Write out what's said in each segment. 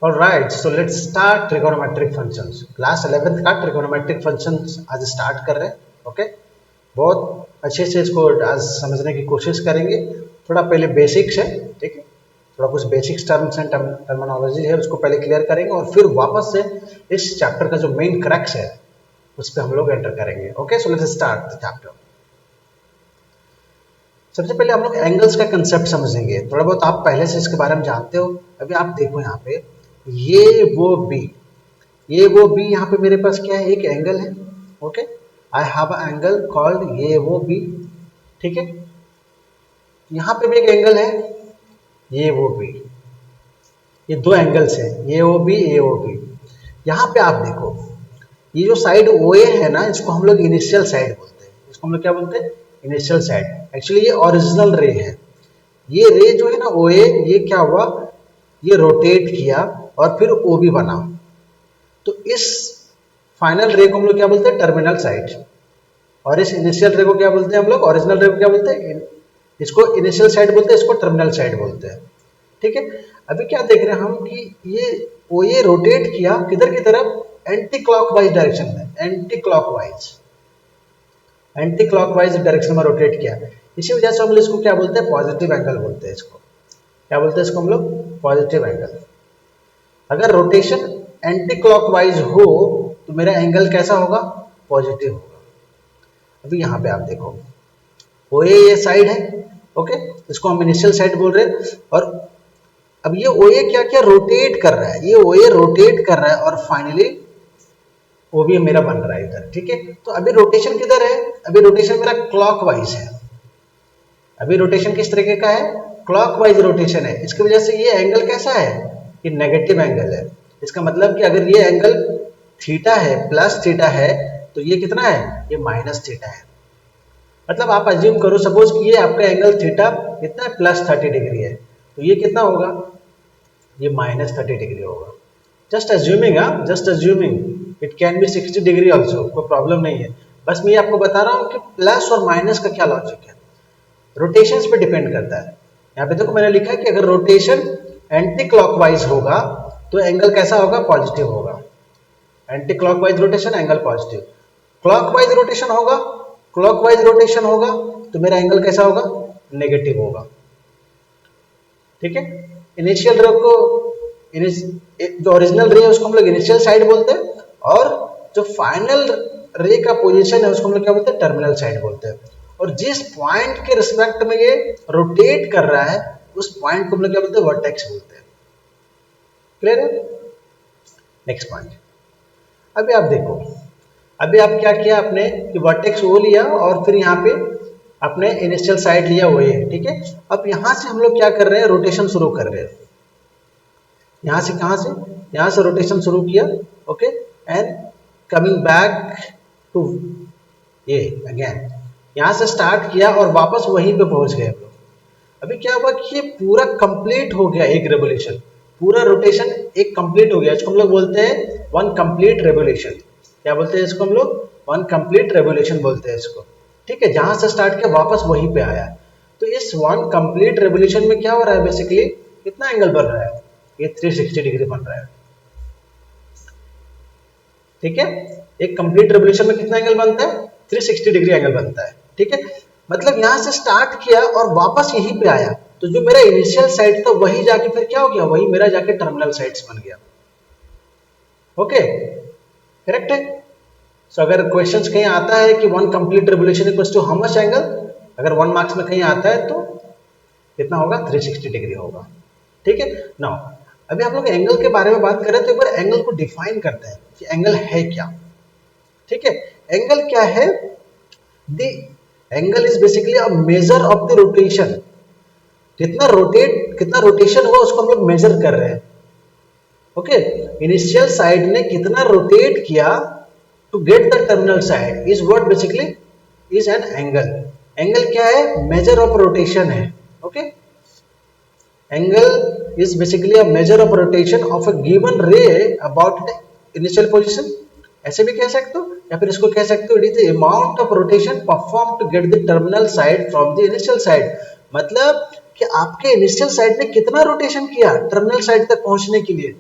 Alright, so let's start trigonometric functions. Class 11th का trigonometric functions आज start कर रहे हैं. ओके, बहुत अच्छे से इसको आज समझने की कोशिश करेंगे. थोड़ा पहले बेसिक्स है, ठीक है, थोड़ा कुछ बेसिक्स टर्म्स एंड टर्मिनोलॉजी है उसको पहले क्लियर करेंगे और फिर वापस से इस चैप्टर का जो मेन क्रक्स है उस पर हम लोग एंटर करेंगे. Okay, so let's start the chapter. सबसे पहले हम लोग एंगल्स का कंसेप्ट समझेंगे. थोड़ा बहुत आप पहले से इसके बारे में जानते हो. अभी आप देखो यहाँ पे ये वो बी यहाँ पे मेरे पास क्या है, एक एंगल है. Okay, I have a angle called ये वो बी. ठीक है, यहाँ पे भी एक एंगल है ये वो बी. ये दो एंगल्स हैं ये ओ बी. यहाँ पे आप देखो ये जो साइड ओ ए है ना, इसको हम लोग इनिशियल साइड बोलते हैं. इसको हम लोग क्या बोलते हैं, इनिशियल साइड. एक्चुअली ये ओरिजिनल रे है. ये रे जो है ना ओ ए, ये क्या हुआ, ये रोटेट किया और फिर ओ बी बना. तो इस फाइनल रे को हम लोग क्या बोलते हैं, टर्मिनल साइड. और इस इनिशियल रे को क्या बोलते हैं हम लोग, ओरिजिनल रे को क्या बोलते हैं, इसको इनिशियल साइड बोलते हैं, इसको टर्मिनल साइड बोलते हैं. ठीक है, अभी क्या देख रहे हैं हम कि ये ओ ए रोटेट किया किधर की तरफ, एंटी क्लॉकवाइज डायरेक्शन में. एंटी क्लॉकवाइज डायरेक्शन में रोटेट किया. इसी वजह से हम लोग इसको क्या बोलते हैं, पॉजिटिव एंगल बोलते हैं. इसको क्या बोलते हैं, इसको हम लोग पॉजिटिव एंगल. अगर रोटेशन एंटी क्लॉकवाइज हो तो मेरा एंगल कैसा होगा, पॉजिटिव होगा. अभी यहाँ पे आप देखो ओ ए ये साइड है. ओके, इसको हम इनिशियल साइड बोल रहे हैं. और अब ये ओ ए क्या क्या रोटेट कर रहा है, ये ओ ए रोटेट कर रहा है और फाइनली ओ बी मेरा बन रहा है इधर. ठीक है, तो अभी रोटेशन किधर है, अभी रोटेशन मेरा क्लॉकवाइज है. अभी रोटेशन किस तरीके का है, क्लॉकवाइज रोटेशन है. इसकी वजह से ये एंगल कैसा है, ये नेगेटिव एंगल है. इसका मतलब कि अगर ये एंगल थीटा है, प्लस थीटा है, तो ये कितना है, ये माइनस थीटा है. मतलब आप अज्यूम करो, सपोज कि ये आपका एंगल थीटा कितना है, प्लस 30 डिग्री है, तो ये कितना होगा, ये माइनस 30 डिग्री होगा. Just assuming, just assuming, it can be 60 degree also, कोई प्रॉब्लम नहीं है. बस मैं आपको बता रहा हूँ कि प्लस और माइनस का क्या लॉजिक है, रोटेशंस पे डिपेंड करता है. यहाँ पे देखो मैंने लिखा है कि अगर रोटेशन एंटी क्लॉकवाइज होगा तो एंगल कैसा होगा, पॉजिटिव होगा. Anti clockwise rotation, angle positive. Clockwise rotation होगा तो मेरा एंगल कैसा होगा, नेगेटिव होगा. ठीक है, इनिशियल रे को, जो ओरिजिनल रे है उसको हम लोग इनिशियल साइड बोलते हैं और जो फाइनल रे का पोजीशन है उसको हम लोग क्या बोलते हैं, टर्मिनल साइड बोलते हैं. और जिस पॉइंट के रिस्पेक्ट में ये रोटेट कर रहा है उस पॉइंट को हम लोग क्या बोलते हैं, वर्टेक्स बोलते हैं. क्लियर है. Next point. अभी आप देखो, अभी आप क्या किया आपने कि वर्टेक्स वो लिया और फिर यहाँ पे आपने इनिशियल साइड लिया वो ये. ठीक है, अब यहाँ से हम लोग क्या कर रहे हैं, रोटेशन शुरू कर रहे हैं. यहाँ से कहाँ से, यहाँ से रोटेशन शुरू किया. Okay, and coming back to ये अगेन, यहाँ से स्टार्ट किया और वापस वहीं पे पहुंच गए. अभी क्या हुआ कि ये पूरा कंप्लीट हो गया, एक रेवोल्यूशन, पूरा रोटेशन एक कंप्लीट हो गया. इसको हम लोग बोलते हैं वन कंप्लीट रेवोल्यूशन. क्या बोलते हैं इसको हम लोग, वन कंप्लीट रेवोल्यूशन बोलते हैं इसको. ठीक है, जहां से स्टार्ट किया वापस वहीं पे आया. तो इस वन कंप्लीट रेवोल्यूशन में क्या हो रहा है, बेसिकली कितना एंगल बन रहा है, ये 360 डिग्री बन रहा है. ठीक है, एक कंप्लीट रेवोल्यूशन में कितना एंगल बनता है, 360 डिग्री एंगल बनता है. ठीक है, मतलब यहां से स्टार्ट किया और वापस यहीं पे आया, तो जो मेरा इनिशियल साइड था वही जाके फिर क्या हो गया, वही मेरा जाके टर्मिनल साइड्स बन गया. ओके, करेक्ट है. सो अगर क्वेश्चंस कहीं आता है कि one complete revolution equals to how much angle, अगर 1 मार्क्स में कहीं आता है तो कितना होगा, 360 डिग्री होगा. ठीक है. नाउ अभी हम लोग एंगल के बारे में बात करें तो एक बार एंगल को डिफाइन करते हैं कि एंगल है क्या. ठीक है, एंगल क्या है, the angle is basically a measure of the rotation. कितना रोटेशन हुआ उसको हम लोग मेजर कर रहे हैं. ओके, इनिशियल साइड ने कितना रोटेट किया to get the terminal side is what basically is an angle. Angle क्या है, मेजर ऑफ रोटेशन है. Okay, angle is basically a measure of rotation of a given ray about the initial position. ऐसे भी कह सकते हो या फिर इसको कह सकते हो it is the amount of rotation perform to get the terminal side from the initial side. मतलब कि आपके इनिशियल साइड ने कितना रोटेशन किया टर्मिनल साइड तक पहुंचने के लिए.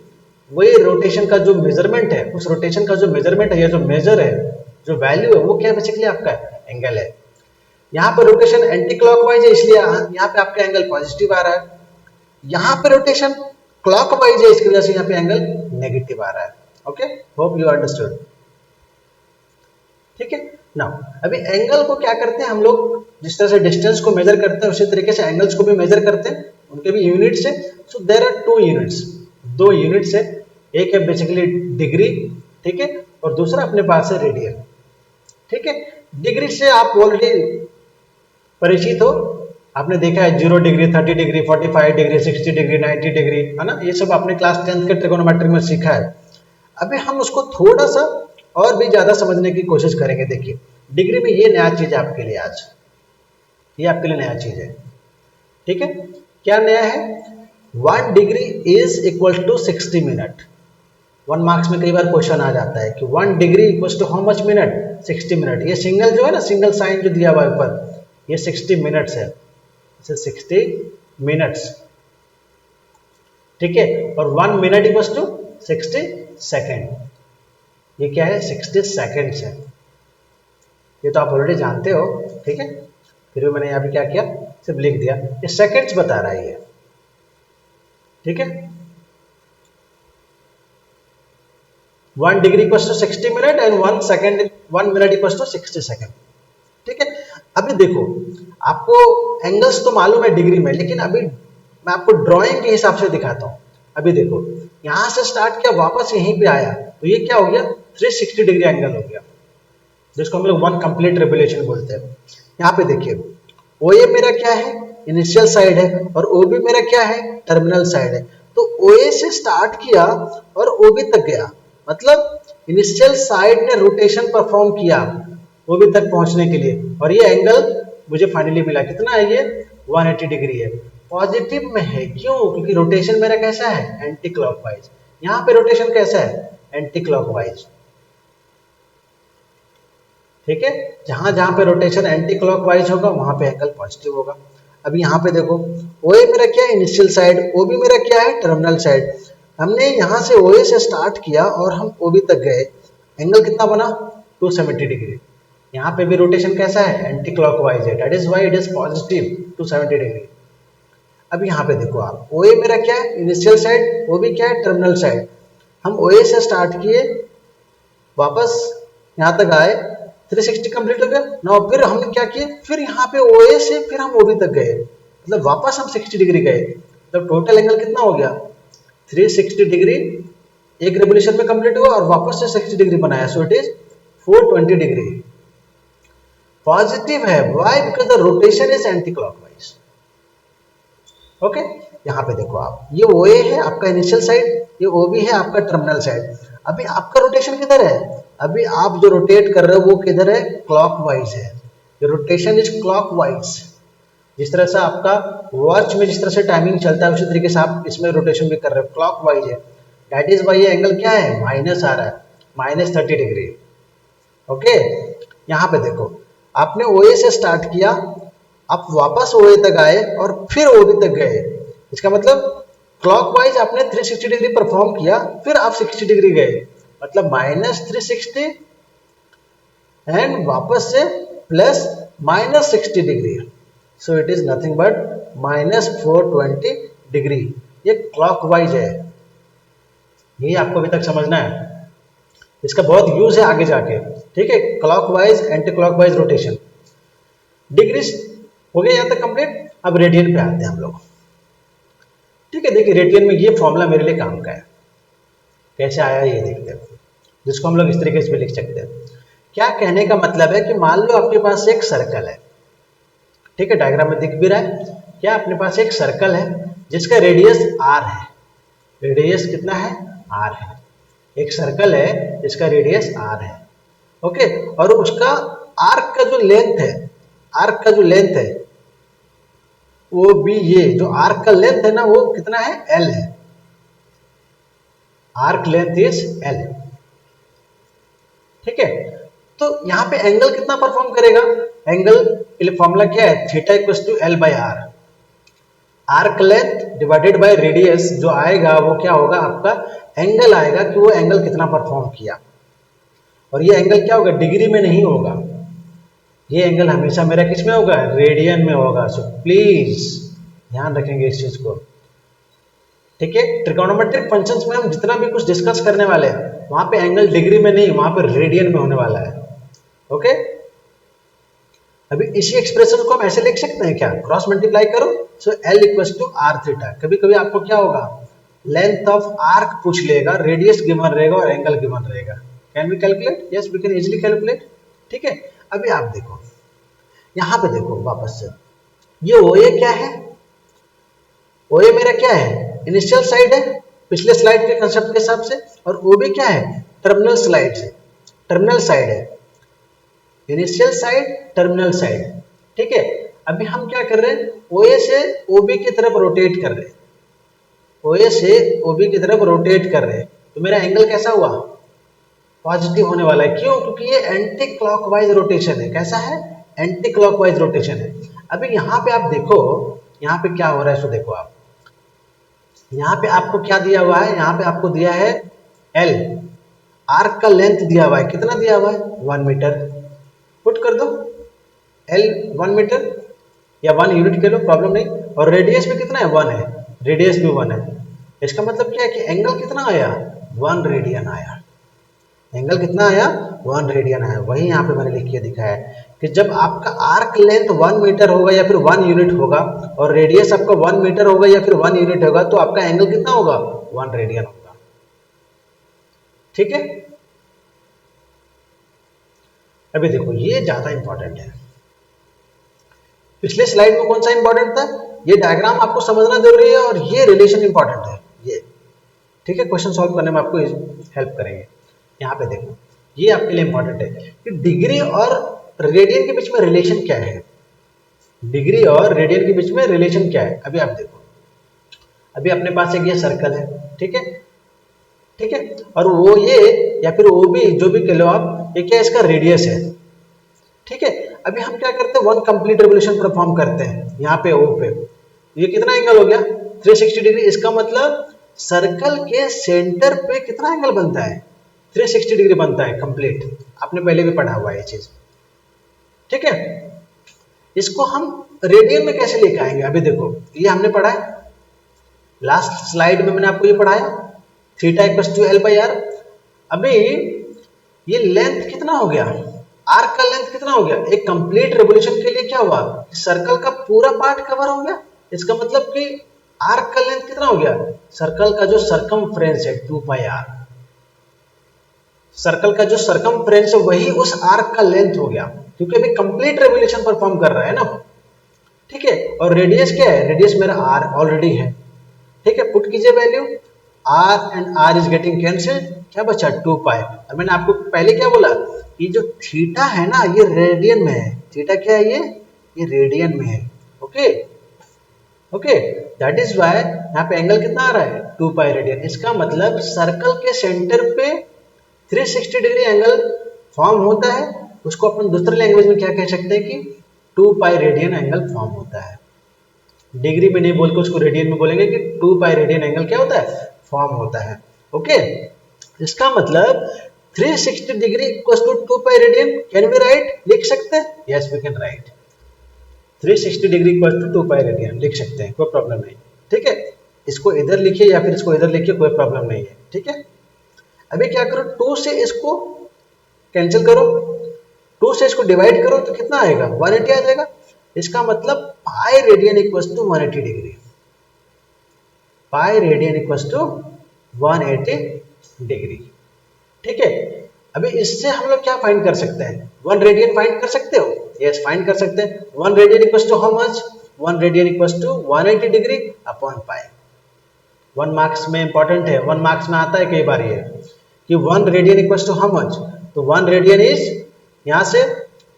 वही रोटेशन का जो मेजरमेंट है, उस रोटेशन का जो मेजरमेंट है या जो मेजर है, जो वैल्यू है, वो क्या बेसिकली आपका एंगल है। यहाँ पे रोटेशन एंटी क्लॉकवाइज है, इसलिए यहाँ पे आपका एंगल पॉजिटिव आ रहा है। यहाँ पे रोटेशन क्लॉकवाइज है, इसकी वजह से यहाँ पे एंगल नेगेटिव आ रहा है। Okay, hope you understood. ठीक है ना। अभी एंगल को क्या करते हैं हम लोग, जिस तरह से डिस्टेंस को मेजर करते हैं उसी तरीके से एंगल्स को भी मेजर करते हैं, उनके भी यूनिट्स है। So there are two units, दो यूनिट्स है, एक है बेसिकली डिग्री, ठीक है, और दूसरा अपने पास है रेडियन। ठीक है, डिग्री से आप ऑलरेडी परिचित हो, आपने देखा है 0 degree, 30 degree, 45 degree, 60 degree, 90 degree, है ना, ये सब आपने क्लास 10th के ट्रिगोनोमेट्री में सीखा है। अभी हम उसको थोड़ा सा और भी ज्यादा समझने की कोशिश करेंगे। देखिए डिग्री में ये नया चीज है आपके लिए, आज ये आपके लिए नया चीज है। ठीक है, क्या नया है? 1 degree is equal to 60 minute. 1 marks में कई बार क्वेश्चन आ जाता है कि 1 degree equal to how much minute, 60 minute. ये सिंगल जो है ना, सिंगल साइन जो दिया हुआ है ऊपर, ये 60 मिनट्स है, 60 मिनट्स। ठीक है, और 1 मिनट इक्वल टू 60 सेकेंड। ये क्या है? 60 सेकेंड्स है। ये तो आप ऑलरेडी जानते हो। ठीक है, फिर भी मैंने यहाँ पे क्या किया, सिर्फ लिख दिया, ये सेकेंड्स बता रहा है ये। ठीक है, 1 degree equal to 60 minute and 1 minute equal to 60 second. ठीक है, अभी देखो आपको एंगल्स तो मालूम है डिग्री में, लेकिन अभी मैं आपको ड्राइंग के हिसाब से दिखाता हूँ। अभी देखो यहां से स्टार्ट किया, वापस यहीं पे आया, तो ये क्या हो गया? 360 डिग्री एंगल हो गया, जिसको हम लोग 1 कंप्लीट रेवोल्यूशन बोलते हैं। यहाँ पे देखिए ओ ए मेरा क्या है? इनिशियल साइड है, और ओ बी मेरा क्या है? टर्मिनल साइड है। तो ओ ए से स्टार्ट किया और ओ बी तक गया, मतलब इनिशियल साइड ने रोटेशन परफॉर्म किया ओ बी तक पहुंचने के लिए, और ये एंगल मुझे फाइनली मिला। कितना है ये? 180 डिग्री है। पॉजिटिव में है, क्यों? क्योंकि रोटेशन मेरा कैसा है? Anti clockwise. यहाँ पे रोटेशन कैसा है? Anti clockwise. ठीक है, जहां जहां पे रोटेशन एंटी क्लॉकवाइज होगा वहां पे एंगल पॉजिटिव होगा। अभी यहाँ पे देखो ओ ए मेरा क्या है? इनिशियल साइड, ओ बी मेरा क्या है? Terminal side. हमने यहाँ से ओ ए से स्टार्ट किया और हम ओ बी तक गए, एंगल कितना बना? 270 डिग्री। यहाँ पे भी रोटेशन कैसा है? एंटी क्लॉकवाइज है, that is why it is positive 270 degree. अब यहाँ पे देखो आप, ओ ए मेरा क्या है? इनिशियल साइड, ओ बी क्या है? Terminal side. हम ओ ए से स्टार्ट किए, वापस यहाँ तक आए, 360 कंप्लीट हो गया ना। फिर हमने क्या किया? फिर यहाँ पे ओ ए से फिर हम ओ बी तक गए, मतलब वापस हम 60 डिग्री गए, मतलब टोटल एंगल कितना हो गया? 360 डिग्री एक रेवोल्यूशन में कंप्लीट हुआ और वापस से 60 डिग्री बनाया, so it is 420 degree. Positive है, why? Because the rotation is anti clockwise. Okay, यहाँ पे देखो आप, ये ओ ए है आपका इनिशियल साइड, ये ओ बी है आपका टर्मिनल साइड। अभी आपका रोटेशन किधर है? अभी आप जो रोटेट कर रहे हो वो किधर है? क्लॉकवाइज है। ये रोटेशन इज क्लॉकवाइज। जिस तरह से आपका वॉच में जिस तरह से टाइमिंग चलता है, उसी तरीके से आप इसमें रोटेशन भी कर रहे हो, क्लॉकवाइज है। दैट इज वाई ये एंगल क्या है? माइनस आ रहा है, -30 डिग्री। ओके, यहाँ पे देखो आपने ओ ए से स्टार्ट किया, आप वापस ओ ए तक आए और फिर ओ बी तक गए। इसका मतलब क्लॉकवाइज आपने 360 डिग्री परफॉर्म किया, फिर आप 60 डिग्री गए, मतलब -360 एंड वापस से plus -60 degree. So it is nothing but -420 degree. ये क्लॉकवाइज है, यही आपको अभी तक समझना है। इसका बहुत यूज है आगे जाके। ठीक है, clockwise anti clockwise rotation. Degrees हो गया यहाँ तक कंप्लीट। अब रेडियन पे आते हैं हम लोग। ठीक है, देखिए रेडियन में ये फॉर्मूला मेरे लिए काम का है, कैसे आया ये देखते हैं, जिसको हम लोग इस तरीके से भी लिख सकते हैं। क्या कहने का मतलब है कि मान लो आपके पास एक सर्कल है, ठीक है, डायग्राम में दिख भी रहा है। क्या अपने पास एक सर्कल है जिसका रेडियस r है। रेडियस कितना है? r है। एक सर्कल है जिसका रेडियस r है। ओके, और उसका आर्क का जो लेंथ है, आर्क का जो लेंथ है वो भी, ये जो आर्क का लेंथ है ना, वो कितना है? l है। Arc length is l। ठीक है, तो यहाँ पे एंगल कितना परफॉर्म करेगा? एंगल फॉर्मूला क्या है? Theta equal to l by r. Arc length divided by radius जो आएगा वो क्या होगा, आपका एंगल आएगा कि वो एंगल कितना परफॉर्म किया। और ये एंगल क्या होगा, डिग्री में नहीं होगा, ये एंगल हमेशा मेरा किस में होगा, रेडियन में होगा। सो प्लीज ध्यान रखेंगे इस चीज को, ठीक है। ट्रिगोनोमेट्रिक फंक्शंस में हम जितना भी कुछ डिस्कस करने वाले हैं वहां पे एंगल डिग्री में नहीं, वहां पे रेडियन में होने वाला है, ओके। अभी इसी एक्सप्रेशन को हम ऐसे लिख सकते हैं क्या, क्रॉस मल्टीप्लाई करो, so L equal to R theta. कभी कभी आपको क्या होगा, लेंथ ऑफ आर्क पूछ लेगा, रेडियस गिवन रहेगा और एंगल गिवन रहेगा। Can we calculate, yes we can easily calculate, ठीक है। अभी आप देखो यहां पे देखो वापस से, ये ओए क्या है, ओए मेरा क्या है, इनिशियल साइड है पिछले स्लाइड के कंसेप्ट के हिसाब से, और ओबी क्या है, टर्मिनल स्लाइड से, टर्मिनल साइड है, इनिशियल साइड टर्मिनल साइड, ठीक है। अभी हम क्या कर रहे हैं, ओए से ओबी की तरफ रोटेट कर रहे हैं, ओए से ओबी की तरफ रोटेट कर रहे हैं, तो मेरा एंगल कैसा हुआ, पॉजिटिव होने वाला है। क्यों, क्योंकि ये एंटी क्लॉकवाइज रोटेशन है। कैसा है, एंटी क्लॉकवाइज रोटेशन है। अभी यहाँ पे आप देखो, यहाँ पे क्या हो रहा है, सो देखो आप, यहाँ पे आपको क्या दिया हुआ है, यहाँ पे आपको दिया है एल, आर्क का लेंथ दिया हुआ है, कितना दिया हुआ है, 1 मीटर, पुट कर दो एल 1 मीटर या 1 यूनिट के लो, प्रॉब्लम नहीं। और रेडियस भी कितना है, 1 है, रेडियस भी 1 है। इसका मतलब क्या है कि एंगल कितना आया, 1 रेडियन आया, एंगल कितना आया, 1 रेडियन आया। वही यहाँ पे मैंने लिख के दिखाया है कि जब आपका आर्क लेंथ 1 मीटर होगा या फिर 1 यूनिट होगा और रेडियस आपका 1 मीटर होगा या फिर 1 यूनिट होगा, तो आपका एंगल कितना होगा, 1 रेडियन होगा, ठीक है। अभी देखो ये ज्यादा इंपॉर्टेंट है, पिछले स्लाइड में कौन सा इंपॉर्टेंट था, ये डायग्राम आपको समझना जरूरी है और ये रिलेशन इंपॉर्टेंट है, ये ठीक है, क्वेश्चन सॉल्व करने में आपको हेल्प करेंगे। यहाँ पे देखो ये आपके लिए इंपॉर्टेंट है कि डिग्री और रेडियन के बीच में रिलेशन क्या है, डिग्री और रेडियन के बीच में रिलेशन क्या है। अभी आप देखो, अभी अपने पास एक ये सर्कल है, ठीक है, ठीक है, और वो ये या फिर वो भी जो भी कह लो आप, ये क्या इसका रेडियस है, ठीक है। अभी हम क्या करते हैं, 1 कंप्लीट रेवोल्यूशन परफॉर्म करते हैं यहाँ पे ओ पे, ये कितना एंगल हो गया, 360 डिग्री। इसका मतलब सर्कल के सेंटर पे कितना एंगल बनता है, 360 डिग्री बनता है कंप्लीट, आपने पहले भी पढ़ा हुआ है ये चीज, ठीक है। इसको हम रेडियन में कैसे लेके आएंगे, अभी देखो ये हमने पढ़ा है लास्ट स्लाइड में, मैंने आपको ये पढ़ाया theta equals to L by R. अभी ये लेंथ कितना हो गया, आर्क का लेंथ कितना हो गया, एक कंप्लीट रेवोल्यूशन के लिए क्या हुआ, सर्कल का पूरा पार्ट कवर हो गया। इसका मतलब कि आर्क का लेंथ कितना हो गया, सर्कल का जो सरकमफ्रेंस है 2 पाई आर, सर्कल का जो सरकमफ्रेंस है वही उस आर्क का लेंथ हो गया, क्योंकि अभी कंप्लीट रेवोल्यूशन परफॉर्म कर रहा है ना, ठीक है। और रेडियस क्या है, रेडियस मेरा आर ऑलरेडी है, ठीक है, पुट कीजिए value, r and r is getting cancelled, क्या बचा 2 पाई। और मैंने आपको पहले क्या बोला, ये जो थीटा है ना ये रेडियन में है, थीटा क्या है, ये रेडियन में है, okay okay, that is why यहाँ पे एंगल कितना आ रहा है, 2 पाई रेडियन। इसका मतलब सर्कल के सेंटर पे 360 डिग्री एंगल फॉर्म होता है, उसको अपन दूसरे लैंग्वेज में क्या कह सकते हैं कि 2 पाई रेडियन एंगल फॉर्म होता है। डिग्री में नहीं बोल के उसको रेडियन में बोलेंगे कि 2 पाई रेडियन एंगल क्या होता है, फॉर्म होता है, ओके। इसका मतलब 360 degree equals to 2 pi radian, can we write, लिख सकते हैं, yes we can write 360 degree equals to 2 pi radian, लिख सकते हैं, कोई प्रॉब्लम नहीं, ठीक है। इसको इधर लिखिए या फिर इसको इधर लिखिए, कोई प्रॉब्लम नहीं है, ठीक है। अभी क्या करो, 2 से इसको कैंसिल करो, 2 से इसको डिवाइड करो तो कितना आएगा, 180 आ जाएगा। इसका मतलब pi radian equals to 180 degree, pi radian equals to 180 degree, ठीक है। अभी इससे हम लोग क्या फाइंड कर सकते हैं, 1 रेडियन फाइंड कर सकते हो, यस फाइंड कर सकते हैं। 1 radian equals to how much, 1 radian equals to 180 degree upon pi. 1 marks में इंपॉर्टेंट है, 1 मार्क्स में आता है कई बार ये कि 1 radian equals to how much, तो 1 रेडियन इज, यहां से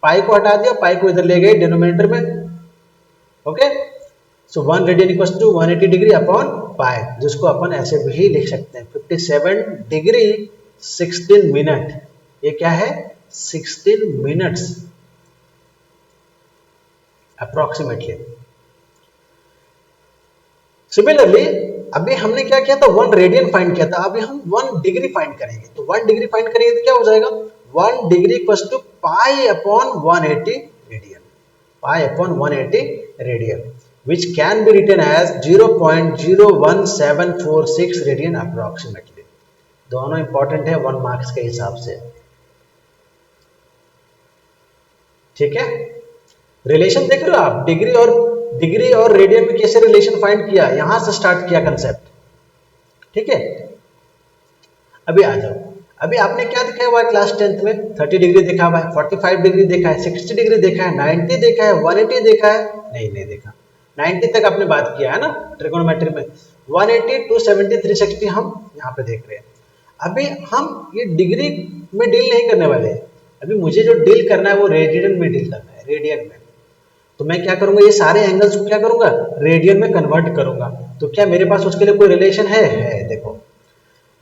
पाई को हटा दिया, पाई को इधर ले गए डिनोमिनेटर में, okay. So 1 radian equals to 180 degree upon pi, जिसको अपन ऐसे भी लिख सकते हैं 57 डिग्री 16 मिनट, ये क्या है 16 मिनट्स अप्रोक्सीमेटली। सिमिलरली अभी हमने क्या किया था, 1 रेडियन फाइंड किया था, अभी हम 1 डिग्री फाइंड करेंगे। तो 1 डिग्री फाइंड करेंगे तो क्या हो जाएगा, 1 degree equals to pi upon 180 radian, pi upon 180 radian, which can be written as 0.01746 radian approximately. दोनों इंपॉर्टेंट है 1 मार्क्स के हिसाब से, ठीक है। रिलेशन देख रहे हो आप, डिग्री और रेडियन में कैसे रिलेशन फाइंड किया, यहां से स्टार्ट किया कंसेप्ट, ठीक है। अभी आ जाओ, अभी आपने क्या दिखाया हुआ है क्लास 10th में, 30 डिग्री देखा हुआ है, 45 डिग्री देखा है, 60 डिग्री देखा है, 90 देखा है, 180 देखा है, नहीं देखा। 90 तक आपने बात किया है ना ट्रिगोनोमेट्री में, 180, 270, 360 हम यहाँ पे देख रहे हैं। अभी हम ये डिग्री में डील नहीं करने वाले हैं, अभी मुझे जो डील करना है वो रेडियन में डील करना है, रेडियन में। तो मैं क्या करूंगा, ये सारे एंगल्स को क्या करूंगा, रेडियन में कन्वर्ट करूंगा। तो क्या मेरे पास उसके लिए कोई रिलेशन है? देखो,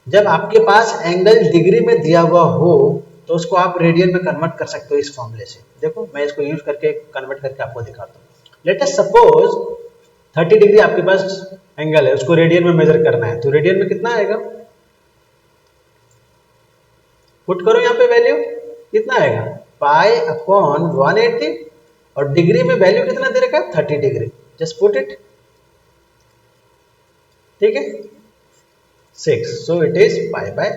जब आपके पास एंगल डिग्री में दिया हुआ हो तो उसको आप रेडियन में कन्वर्ट कर सकते हो इस फॉर्मूले से। देखो मैं इसको यूज करके कन्वर्ट करके आपको दिखाता हूँ। लेट अस सपोज 30 डिग्री आपके पास एंगल है, उसको रेडियन में मेजर करना है, तो रेडियन में कितना आएगा, पुट करो यहाँ पे वैल्यू, कितना आएगा, पाई अपॉन 180, और डिग्री में वैल्यू कितना दे रखा है, 30 डिग्री, जस्ट पुट इट, ठीक है, 6, सो इट इज पाई बाय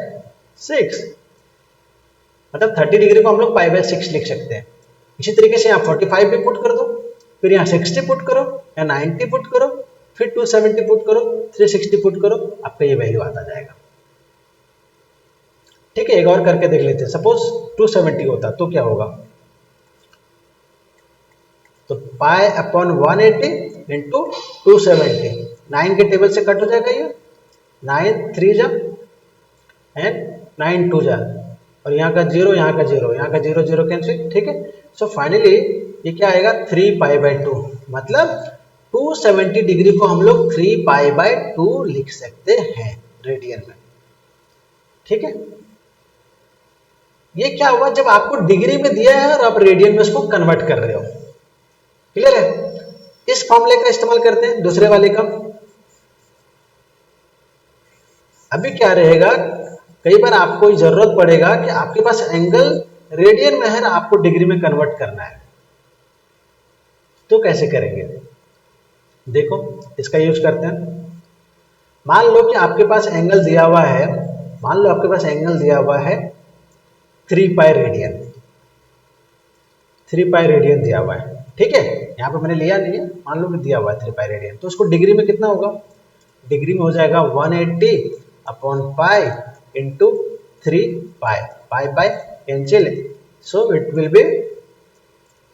6, मतलब 30 डिग्री को हम लोग पाई बाय 6 लिख सकते हैं। इसी तरीके से यहाँ 45 भी पुट कर दो, फिर यहाँ 60 पुट करो, या 90 पुट करो, फिर 270 पुट करो, 360 पुट करो, आपका ये वैल्यू आता जाएगा, ठीक है। एक और करके देख लेते हैं, सपोज 270 होता तो क्या होगा, तो पाई अपॉन 180 इंटू 270, 9 के टेबल से कट हो जाएगा ये, 9 3 जा एंड 9 2 जा, और यहाँ का 0 यहाँ का 0 यहाँ का 0 0 कैंसिल, ठीक है। सो फाइनली ये क्या आएगा, 3 पाई बाय 2, मतलब 270 डिग्री को हम लोग 3 पाई बाय 2 लिख सकते हैं रेडियन में, ठीक है। ये क्या हुआ, जब आपको डिग्री में दिया है और आप रेडियन में उसको कन्वर्ट कर रहे हो, क्लियर है। इस फॉर्मूले का इस्तेमाल करते हैं दूसरे वाले का। अभी क्या रहेगा, कई बार आपको जरूरत पड़ेगा कि आपके पास एंगल रेडियन में है ना, आपको डिग्री में कन्वर्ट करना है, तो कैसे करेंगे, देखो इसका यूज करते हैं। मान लो कि आपके पास एंगल दिया हुआ है, मान लो आपके पास एंगल दिया हुआ है 3 पाई रेडियन, 3 पाई रेडियन दिया हुआ है, ठीक है। यहाँ पे मैंने लिया नहीं है, मान लो कि दिया हुआ है 3 पाई रेडियन, तो उसको डिग्री में कितना होगा, डिग्री में हो जाएगा 180 upon pi into 3 pi, pi by cancel, so it will be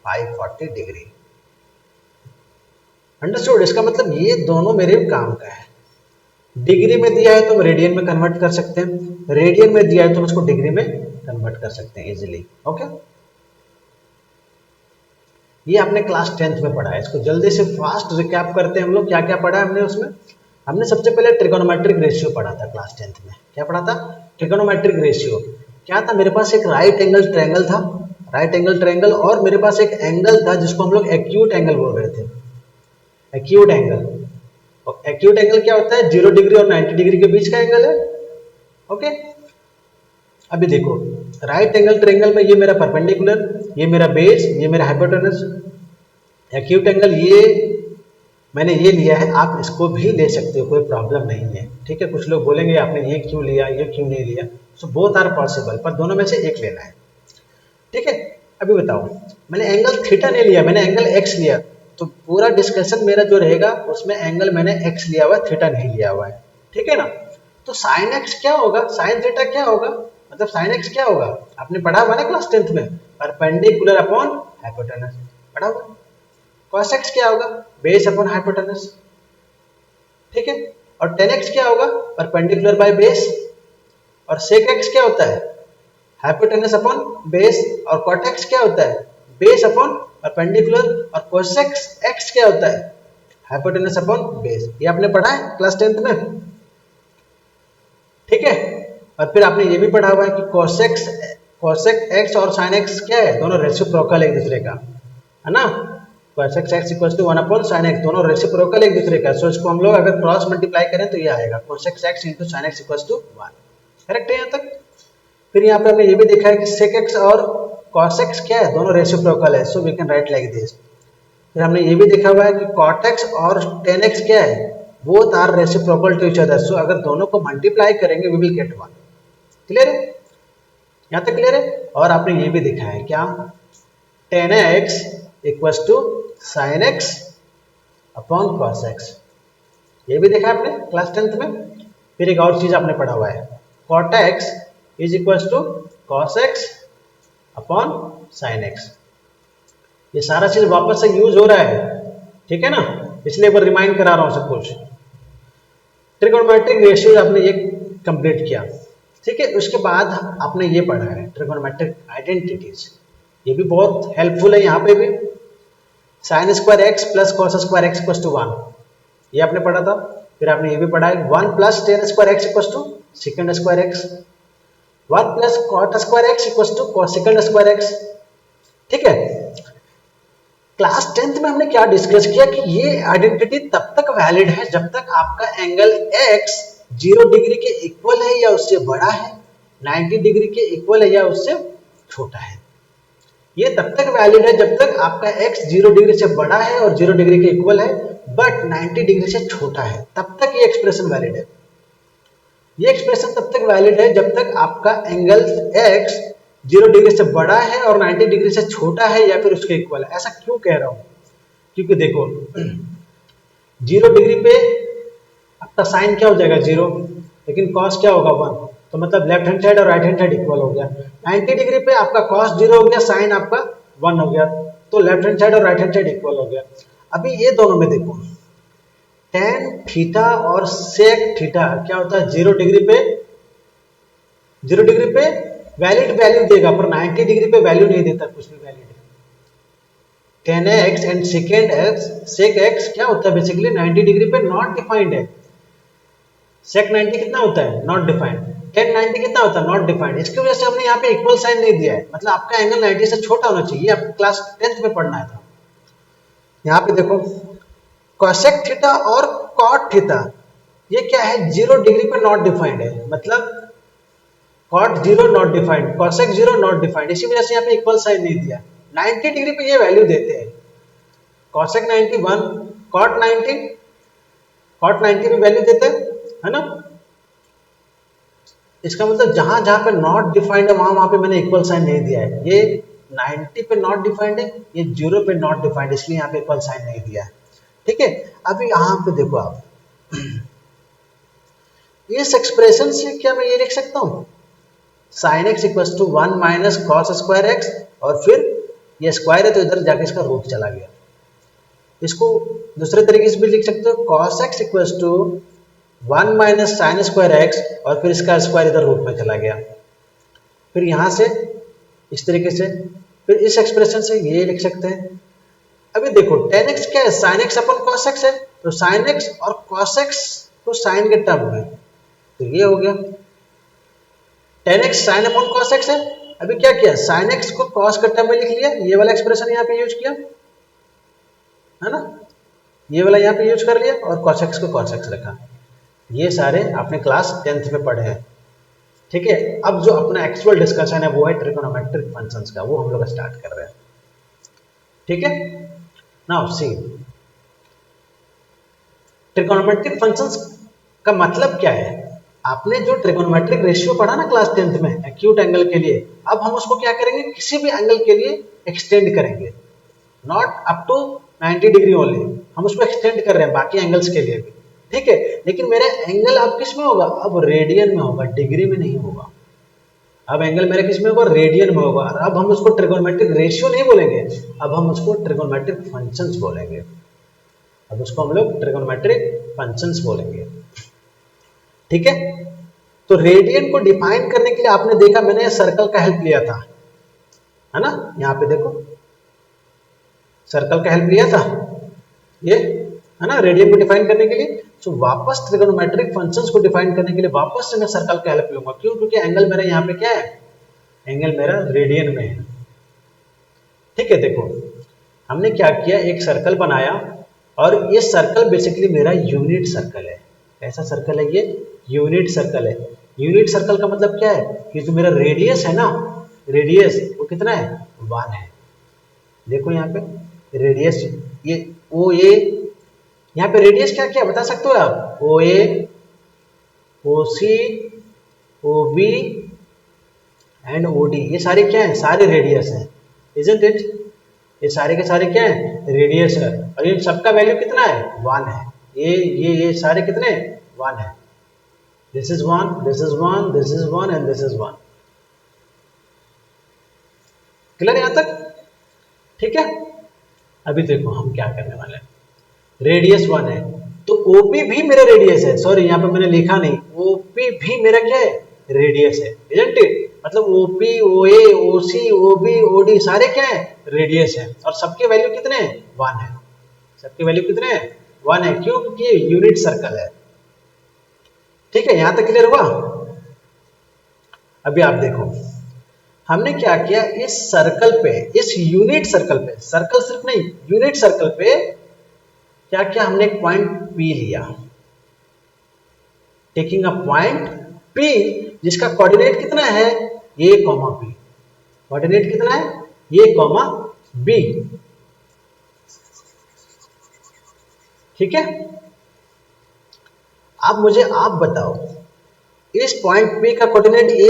540 degree. Understood, इसका मतलब ये दोनों मेरे काम का है। डिग्री में दिया है तो हम रेडियन में कन्वर्ट कर सकते हैं, रेडियन में दिया है तो हम इसको डिग्री में कन्वर्ट कर सकते हैं इजीली, ओके। ये आपने क्लास 10th में पढ़ा है, इसको जल्दी से फास्ट रिकैप करते हैं हम लोग, क्या क्या पढ़ा है हमने उसमें। हमने सबसे पहले ट्रिगोनोमेट्रिक रेशियो पढ़ा था क्लास 10th में, क्या पढ़ा था, ट्रिगोनोमेट्रिक रेशियो। क्या था, मेरे पास एक राइट एंगल ट्रायंगल था, राइट एंगल ट्रायंगल, और मेरे पास एक एंगल था जिसको हम लोग एक्यूट एंगल बोल रहे थे, एक्यूट एंगल। और एक्यूट एंगल क्या होता है, 0 डिग्री और 90 डिग्री के बीच का एंगल है, ओके। अभी देखो राइट एंगल ट्रायंगल में ये मेरा परपेंडिकुलर, ये मेरा बेस, ये मेरा हाइपोटेनस। एक्यूट एंगल ये मैंने ये लिया है, आप इसको भी ले सकते हो, कोई प्रॉब्लम नहीं है, ठीक है। कुछ लोग बोलेंगे आपने ये क्यों लिया, ये क्यों नहीं लिया, सो बोथ आर पॉसिबल, पर दोनों में से एक लेना है, ठीक है। अभी बताओ, मैंने एंगल थीटा नहीं लिया, मैंने एंगल एक्स लिया, तो पूरा डिस्कशन मेरा जो रहेगा उसमें एंगल मैंने एक्स लिया हुआ है, थीटा नहीं लिया हुआ है, ठीक है ना। तो साइन एक्स क्या होगा, साइन थीटा क्या होगा, मतलब साइन एक्स क्या होगा, आपने पढ़ा हुआ ना क्लास 10th में, परपेंडिकुलर अपॉन हाइपोटेनस पढ़ा हुआ। cos x क्या होगा, बेस अपॉन हाइपोटेनस, ठीक है। और tan x क्या होगा, परपेंडिकुलर बाय बेस। और sec x क्या होता है, हाइपोटेनस अपॉन बेस। और cot x क्या होता है, बेस अपॉन परपेंडिकुलर। और cosec x क्या होता है, हाइपोटेनस अपॉन बेस। ये आपने पढ़ा है क्लास 10th में, ठीक है। और फिर आपने ये भी पढ़ा हुआ है कि cosec x और sin x क्या है, दोनों रेसिप्रोकल एक दूसरे का, है ना। cos x equal to 1/sin x, दोनों रेसिप्रोकल एक दूसरे का, सो इसको हम लोग अगर क्रॉस मल्टीप्लाई करें तो ये आएगा cos x into sin x equal to 1। Correct है यहाँ तक। फिर यहाँ पे हमने ये भी देखा है कि sec x और cos x क्या है, दोनों रेसिप्रोकल है, so we can write like this. फिर हमने ये भी देखा हुआ है कि cot x और tan x क्या है, both are reciprocal to each other, so अगर दोनों को मल्टीप्लाई करेंगे वी विल गेट 1। क्लियर है, यहाँ तक क्लियर है। और आपने ये भी देखा है क्या, tan x equal to sin x upon cos x, ये भी देखा आपने क्लास 10th में। फिर एक और चीज आपने पढ़ा हुआ है, cot x is equal to cos x upon sin x। ये सारा चीज वापस से यूज हो रहा है, ठीक है ना, इसलिए एक बार रिमाइंड करा रहा हूं सब कुछ। ट्रिगोनोमेट्रिक रेशियो आपने ये कंप्लीट किया, ठीक है। उसके बाद आपने ये पढ़ा है ट्रिगोनोमेट्रिक आइडेंटिटीज, ये भी बहुत हेल्पफुल है। यहाँ पे भी sin square x plus cos square x equal to 1, ये आपने पढ़ा था। फिर आपने ये भी पढ़ा है 1 plus tan square x equal to second square x, 1 plus cot square x equal to cos second square x, ठीक है। क्लास 10th में हमने क्या डिस्कस किया कि ये आइडेंटिटी तब तक वैलिड है जब तक आपका एंगल x 0 डिग्री के इक्वल है या उससे बड़ा है, 90 डिग्री के इक्वल है या उससे छोटा है। ये तब तक वैलिड है जब तक आपका x 0 डिग्री से बड़ा है और 0 डिग्री के इक्वल है, बट 90 डिग्री से छोटा है, तब तक ये एक्सप्रेशन वैलिड है। ये एक्सप्रेशन तब तक वैलिड है जब तक आपका एंगल x 0 डिग्री से बड़ा है और 90 डिग्री से छोटा है या फिर उसके इक्वल है। ऐसा क्यों कह रहा हूं, क्योंकि देखो 0 डिग्री पे आपका साइन क्या हो जाएगा 0, लेकिन कॉस क्या होगा 1, तो मतलब लेफ्ट हैंड साइड और राइट हैंड साइड इक्वल हो गया। 90 डिग्री पे आपका कॉस 0 हो गया, साइन आपका 1 हो गया, तो लेफ्ट हैंड साइड और राइट हैंड साइड इक्वल हो गया। अभी ये दोनों में देखो tan थीटा और sec थीटा क्या होता है, 0 डिग्री पे वैलिड वैल्यू देगा पर 90 डिग्री पे वैल्यू नहीं देता, कुछ भी valid. tan x and sec x क्या होता है, बेसिकली 90 डिग्री पे नॉट डिफाइंड है। sec 90 कितना होता है, नॉट डिफाइंड। tan 90 कितना होता है, नॉट डिफाइंड। इसकी वजह से हमने यहाँ पे इक्वल साइन नहीं दिया है, मतलब आपका एंगल 90 से छोटा होना चाहिए, आपको क्लास 10th में पढ़ना था। यहाँ पे देखो cosec थीटा और cot थीटा ये क्या है, 0 डिग्री पे नॉट डिफाइंड है, मतलब cot 0 not defined, cosec 0 not defined, इसी वजह से यहाँ पे इक्वल साइन नहीं दिया। 90 डिग्री पे ये वैल्यू देते हैं, cosec 90 1, cot 90 पे वैल्यू देते हैं, है ना। इसका मतलब जहां जहां पे नॉट डिफाइंड है वहां पे मैंने इक्वल साइन नहीं दिया है। ये 90 पे नॉट डिफाइंड है, ये 0 पे नॉट डिफाइंड, इसलिए यहाँ पे इक्वल साइन नहीं दिया है, ठीक है। अभी यहाँ पे देखो आप इस एक्सप्रेशन से क्या मैं ये लिख सकता हूँ, sin x equal to 1 minus cos square x, और फिर ये स्क्वायर है तो इधर जाके इसका रूट चला गया। इसको दूसरे तरीके से भी लिख सकते हो, cos x equal to 1 minus sine square x, और फिर इसका स्क्वायर इधर रूट में चला गया। फिर यहाँ से इस तरीके से, फिर इस एक्सप्रेशन से ये लिख सकते हैं। अभी देखो tan x क्या है, sin x अपन cos x है, तो sin x और cos x को साइन के टर्म में, तो ये हो गया tan x sin upon cos x है। अभी क्या किया, sin x को cos के टर्म में लिख लिया, ये वाला एक्सप्रेशन यहाँ पे यूज किया, है ना, ये वाला यहाँ पे यूज कर लिया और cos x को cos x रखा। ये सारे आपने क्लास 10th में पढ़े हैं, ठीक है। अब जो अपना एक्चुअल डिस्कशन है वो है ट्रिगोनोमेट्रिक फंक्शंस का, वो हम लोग स्टार्ट कर रहे हैं, ठीक है। नाउ सी ट्रिगोनोमेट्रिक फंक्शंस का मतलब क्या है। आपने जो ट्रिगोनोमेट्रिक रेशियो पढ़ा ना क्लास 10th में एक्यूट एंगल के लिए, अब हम उसको क्या करेंगे, किसी भी एंगल के लिए एक्सटेंड करेंगे, not up to 90 degree only, हम उसको एक्सटेंड कर रहे हैं बाकी एंगल्स के लिए भी, ठीक है। लेकिन मेरा एंगल अब किस में होगा, अब रेडियन में होगा, डिग्री में नहीं होगा। अब एंगल मेरा किस में होगा, रेडियन में होगा। अब हम उसको ट्रिगोनोमेट्रिक रेशियो नहीं बोलेंगे, अब हम उसको ट्रिगोनोमेट्रिक फंक्शंस बोलेंगे। अब उसको हम लोग ट्रिगोनोमेट्रिक फंक्शंस बोलेंगे, ठीक है। तो रेडियन को डिफाइन करने के लिए आपने देखा मैंने सर्कल का हेल्प लिया था, है ना। यहाँ पे देखो सर्कल का हेल्प लिया था, ये है ना, रेडियन को डिफाइन करने के लिए। तो वापस ट्रिगोनोमेट्रिक फंक्शंस को डिफाइन करने के लिए वापस से मैं सर्कल का हेल्प लूंगा, क्यों, क्योंकि एंगल मेरा यहाँ पे क्या है, एंगल मेरा रेडियन में है, ठीक है। देखो हमने क्या किया, एक सर्कल बनाया और ये सर्कल बेसिकली मेरा यूनिट सर्कल है। कैसा सर्कल है ये? यूनिट सर्कल है। यूनिट सर्कल का मतलब क्या है कि जो मेरा रेडियस है ना, रेडियस वो कितना है? 1 है। देखो यहाँ पे रेडियस, ये ओ ए, यहाँ पे रेडियस क्या क्या बता सकते हो आप? O A, O C, O B and O D, ये सारे क्या है? सारे रेडियस हैं, इजंट इट? ये सारे के सारे क्या है? रेडियस है। और ये सबका वैल्यू कितना है? 1 है। ये सारे कितने? 1 है। This is 1, this is 1, this is 1 and this is 1। Clear यहां तक? ठीक है। अभी देखो हम क्या करने वाले हैं। रेडियस 1 है तो ओपी भी मेरा रेडियस है। सॉरी यहाँ पे मैंने लिखा नहीं, ओपी भी मेरा क्या है? रेडियस है, इजंट इट? मतलब ओपी, ओए, ओसी, ओबी, ओडी सारे क्या है? रेडियस है। और सबके वैल्यू कितने हैं? 1 है। सबके वैल्यू कितने हैं? 1 है। क्यों? क्योंकि ये यूनिट सर्कल है। ठीक है, यहां तक क्लियर हुआ? अभी आप देखो हमने क्या किया, इस सर्कल पे, इस यूनिट सर्कल पे, सर्कल सिर्फ नहीं यूनिट सर्कल पे क्या किया, हमने एक पॉइंट P लिया। टेकिंग अ पॉइंट P जिसका कोऑर्डिनेट कितना है? A, P। कोऑर्डिनेट कितना है? A, B। ठीक है। अब मुझे आप बताओ, इस पॉइंट P का कोऑर्डिनेट A,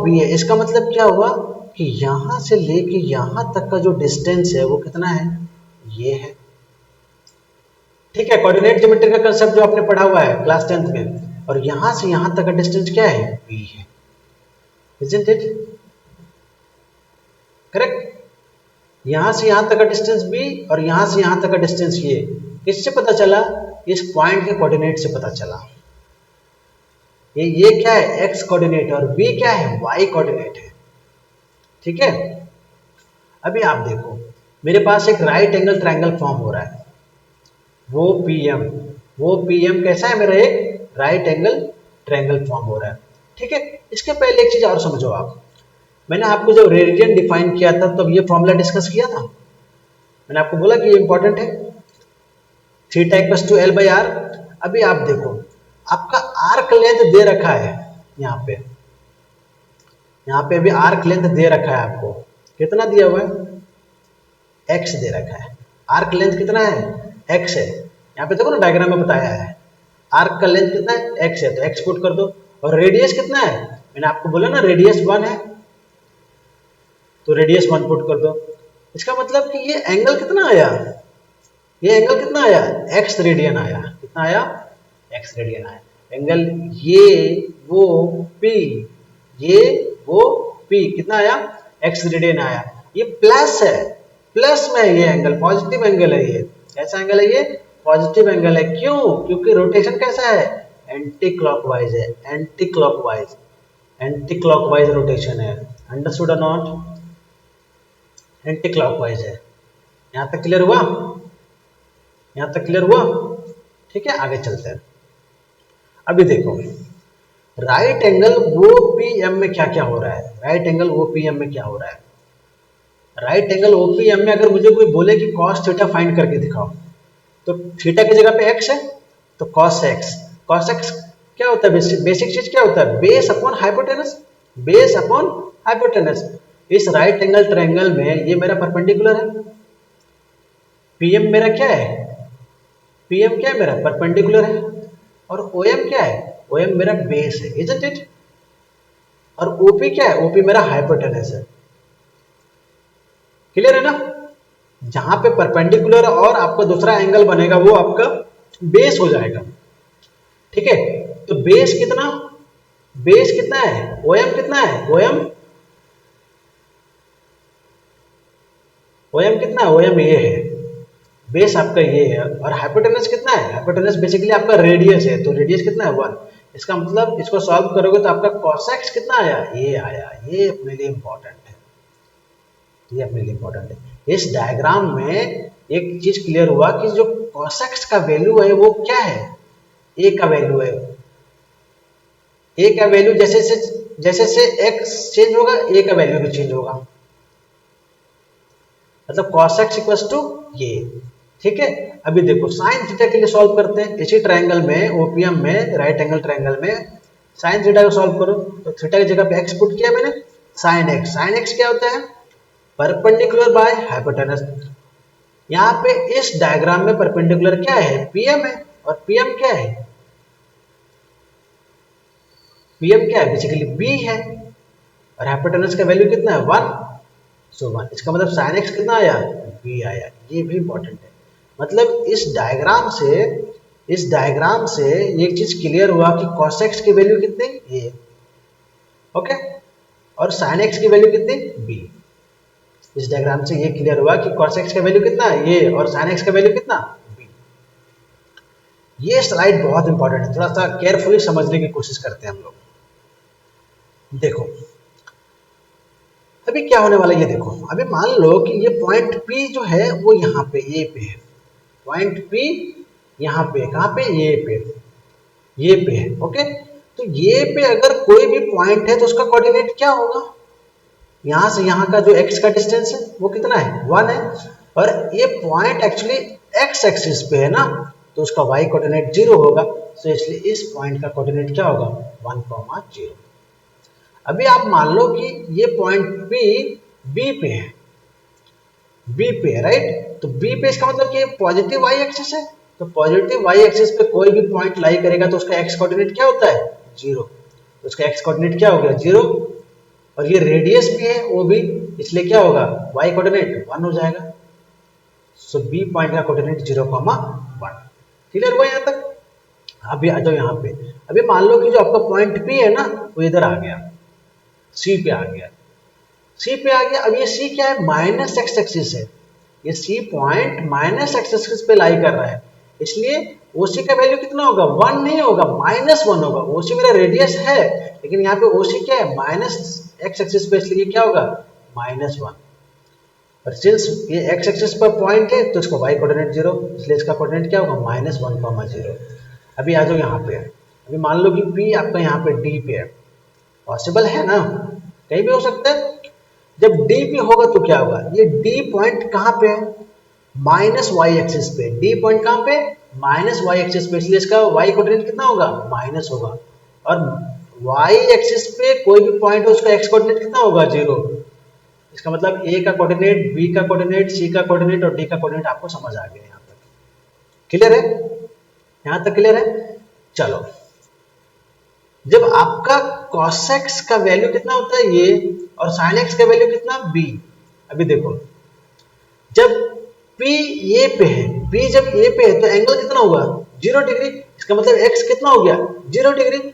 B है। इसका मतलब क्या हुआ कि यहां से लेके यहां तक का जो डिस्टेंस है वो कितना है? ये है। ठीक है, कोऑर्डिनेट ज्योमेट्री का कांसेप्ट जो आपने पढ़ा हुआ है क्लास 10th में। और यहां से यहां तक का डिस्टेंस क्या है? B है, isn't it? करेक्ट। यहां से यहां तक का डिस्टेंस B और यहां से यहां तक का डिस्टेंस ये। किससे पता चला? इस पॉइंट के कोऑर्डिनेट से पता चला। ये क्या है? x कोऑर्डिनेट और B क्या है? y कोऑर्डिनेट है। ठीक है। अभी आप देखो मेरे पास एक राइट एंगल ट्रायंगल फॉर्म हो रहा है, वो PM कैसा है? मेरा एक राइट एंगल ट्रायंगल फॉर्म हो रहा है। ठीक है। इसके पहले एक चीज और समझो आप, मैंने आपको जब रेडियन डिफाइन किया था तब ये फॉर्मूला डिस्कस किया था। मैंने आपको बोला कि ये इंपॉर्टेंट है, theta equals to L by R। अभी आप देखो आपका आर्क लेंथ दे रखा है यहाँ पे अभी आर्क लेंथ दे रखा है आपको। कितना दिया हुआ है? x दे रखा है। आर्क लेंथ कितना है? x है। यहाँ पे देखो ना डायग्राम में बताया है आर्क का लेंथ कितना है? x है, तो x पुट कर दो। और रेडियस कितना है? मैंने आपको बोला ना रेडियस 1 है, तो रेडियस 1 पुट कर दो। इसका मतलब कि ये एंगल कितना आया? ये एंगल कितना आया? x रेडियन आया। कितना आया? x रेडियन आया। एंगल ये वो P, ये वो P कितना आया? x रेडियन आया। ये प्लस है, प्लस में ये एंगल पॉजिटिव एंगल है। ये कैसा एंगल है? ये पॉजिटिव एंगल है। क्यों? क्योंकि रोटेशन कैसा है? एंटी क्लॉकवाइज है। एंटी क्लॉकवाइज रोटेशन है। अंडरस्टूड और नॉट? एंटी क्लॉकवाइज है। यहां तक क्लियर हुआ? यहां तक क्लियर हुआ? ठीक है, आगे चलते हैं। अभी देखो राइट एंगल OPM में क्या क्या हो रहा है। राइट एंगल OPM में क्या हो रहा है? राइट एंगल OPM में अगर मुझे कोई बोले कि cos थीटा फाइंड करके दिखाओ, तो थीटा की जगह पे x है तो cos x क्या होता है? बेसिक चीज क्या होता है? Base upon hypotenuse. Base upon hypotenuse. इस राइट एंगल ट्रायंगल में ये मेरा परपेंडिकुलर है। PM मेरा क्या है? PM क्या है मेरा? परपेंडिकुलर है। और OM क्या है? OM मेरा बेस है, इजंट इट? और OP क्या है? OP मेरा हाइपोटेनस है। क्लियर है ना? जहां पे परपेंडिकुलर और आपका दूसरा एंगल बनेगा वो आपका बेस हो जाएगा। ठीक है। तो बेस कितना है? OM कितना है? OM कितना है? OM ये है, बेस आपका ये है। और हाइपोटेनस कितना है? हाइपोटेनस बेसिकली आपका रेडियस है, तो रेडियस कितना है? 1। इसका मतलब इसको सॉल्व करोगे तो आपका cos x कितना आया? ये आया। ये अपने लिए इंपॉर्टेंट है, ये अपने लिए इंपॉर्टेंट है। इस डायग्राम में एक चीज क्लियर हुआ कि जो cos x का वैल्यू है वो क्या है? a का वैल्यू है। a का वैल्यू जैसे से x चेंज होगा a का वैल्यू भी चेंज होगा। मतलब cos x इक्वल्स टू ये, ठीक है। अभी देखो साइन थीटा के लिए सॉल्व करते हैं। इसी ट्रायंगल में, ओपीएम में, राइट एंगल ट्रायंगल में साइन थीटा को सॉल्व करो। तो थीटा की जगह पे एक्स पुट किया मैंने, साइन एक्स। साइन एक्स क्या होता है? Perpendicular by hypotenuse. यहाँ पे इस डायग्राम में परपेंडिकुलर क्या है? पीएम है। और पीएम क्या है? पीएम क्या है? बेसिकली बी है। और हाइपोटेनस का वैल्यू कितना है? 1। सो 1। इसका मतलब साइन एक्स कितना आया? बी आया। ये भी इंपॉर्टेंट है। मतलब इस डायग्राम से एक चीज क्लियर हुआ कि cos x की वैल्यू कितनी? ये, ओके। और sin x की वैल्यू कितनी? b। इस डायग्राम से ये क्लियर हुआ कि cos x का वैल्यू कितना है? ये। और sin x का वैल्यू कितना? b। ये स्लाइड बहुत इंपॉर्टेंट है, थोड़ा सा केयरफुली समझने की कोशिश करते हैं हम लोग। देखो अभी क्या होने वाला है, ये देखो। अभी मान लो कि ये पॉइंट P जो है वो यहाँ पे ए पे है। पॉइंट P यहाँ पे, कहाँ पे? ये पे, ये पे है, ओके। तो ये पे अगर कोई भी पॉइंट है तो उसका कोऑर्डिनेट क्या होगा? यहाँ से यहाँ का जो x का डिस्टेंस है वो कितना है? 1 है। और ये पॉइंट एक्चुअली x एक्सिस पे है ना, तो उसका y कोऑर्डिनेट 0 होगा। तो इसलिए इस पॉइंट का कोऑर्डिनेट क्या होगा? 1, 0। अभी आप मान लो कि ये पॉइंट P B पे है, B पे है, राइट। तो B पे इसका मतलब कि पॉजिटिव y एक्सिस है। तो पॉजिटिव y एक्सिस पे कोई भी पॉइंट लाई करेगा तो उसका x कोऑर्डिनेट क्या होता है? 0। तो उसका x कोऑर्डिनेट क्या हो गया? 0। और ये रेडियस भी है वो भी, इसलिए क्या होगा? y कोऑर्डिनेट 1 हो जाएगा। सो B पॉइंट का कोऑर्डिनेट 0,1। क्लियर हुआ यहाँ तक? अभी आ जाओ यहाँ पे। अभी मान लो कि जो आपका पॉइंट P है ना वो इधर आ गया, C पे आ गया, C पे आ गया। अब ये C क्या है? माइनस एक्स एक्सिस है। ये C point minus x axis पे लाई कर रहा है, इसलिए OC का वैल्यू कितना होगा? 1 नहीं होगा, -1 होगा। OC मेरा रेडियस है, लेकिन यहाँ पे OC क्या है? माइनस एक्स एक्सिस पे, इसलिए क्या होगा? -1। और सिंस ये एक्स एक्सिस पर पॉइंट है तो इसका y कोऑर्डिनेट 0, इसलिए इसका कोऑर्डिनेट क्या होगा? -1,0। अभी आ जाओ यहाँ पे। अभी मान लो कि P आपका यहाँ पे D पे है। पॉसिबल है ना, कहीं भी हो सकता है। जब D पे होगा तो क्या होगा? ये D पॉइंट कहाँ पे है? माइनस वाई एक्सिस पे। D पॉइंट कहाँ पे? माइनस वाई एक्सिस पे, इसलिए इसका y कोऑर्डिनेट कितना होगा? माइनस होगा। और y एक्सिस पे कोई भी पॉइंट हो उसका x कोऑर्डिनेट कितना होगा? 0। इसका मतलब A का कोऑर्डिनेट, B का कोऑर्डिनेट, C का कोऑर्डिनेट और D का कोऑर्डिनेट आपको समझ आ गया। यहाँ तक क्लियर है? यहाँ तक क्लियर है? चलो, जब आपका cos x का वैल्यू कितना होता है? ये। और sin x का वैल्यू कितना? b। अभी देखो, जब P ये पे है, P जब ये पे है तो एंगल कितना होगा? 0 डिग्री। इसका मतलब x कितना हो गया? 0 डिग्री।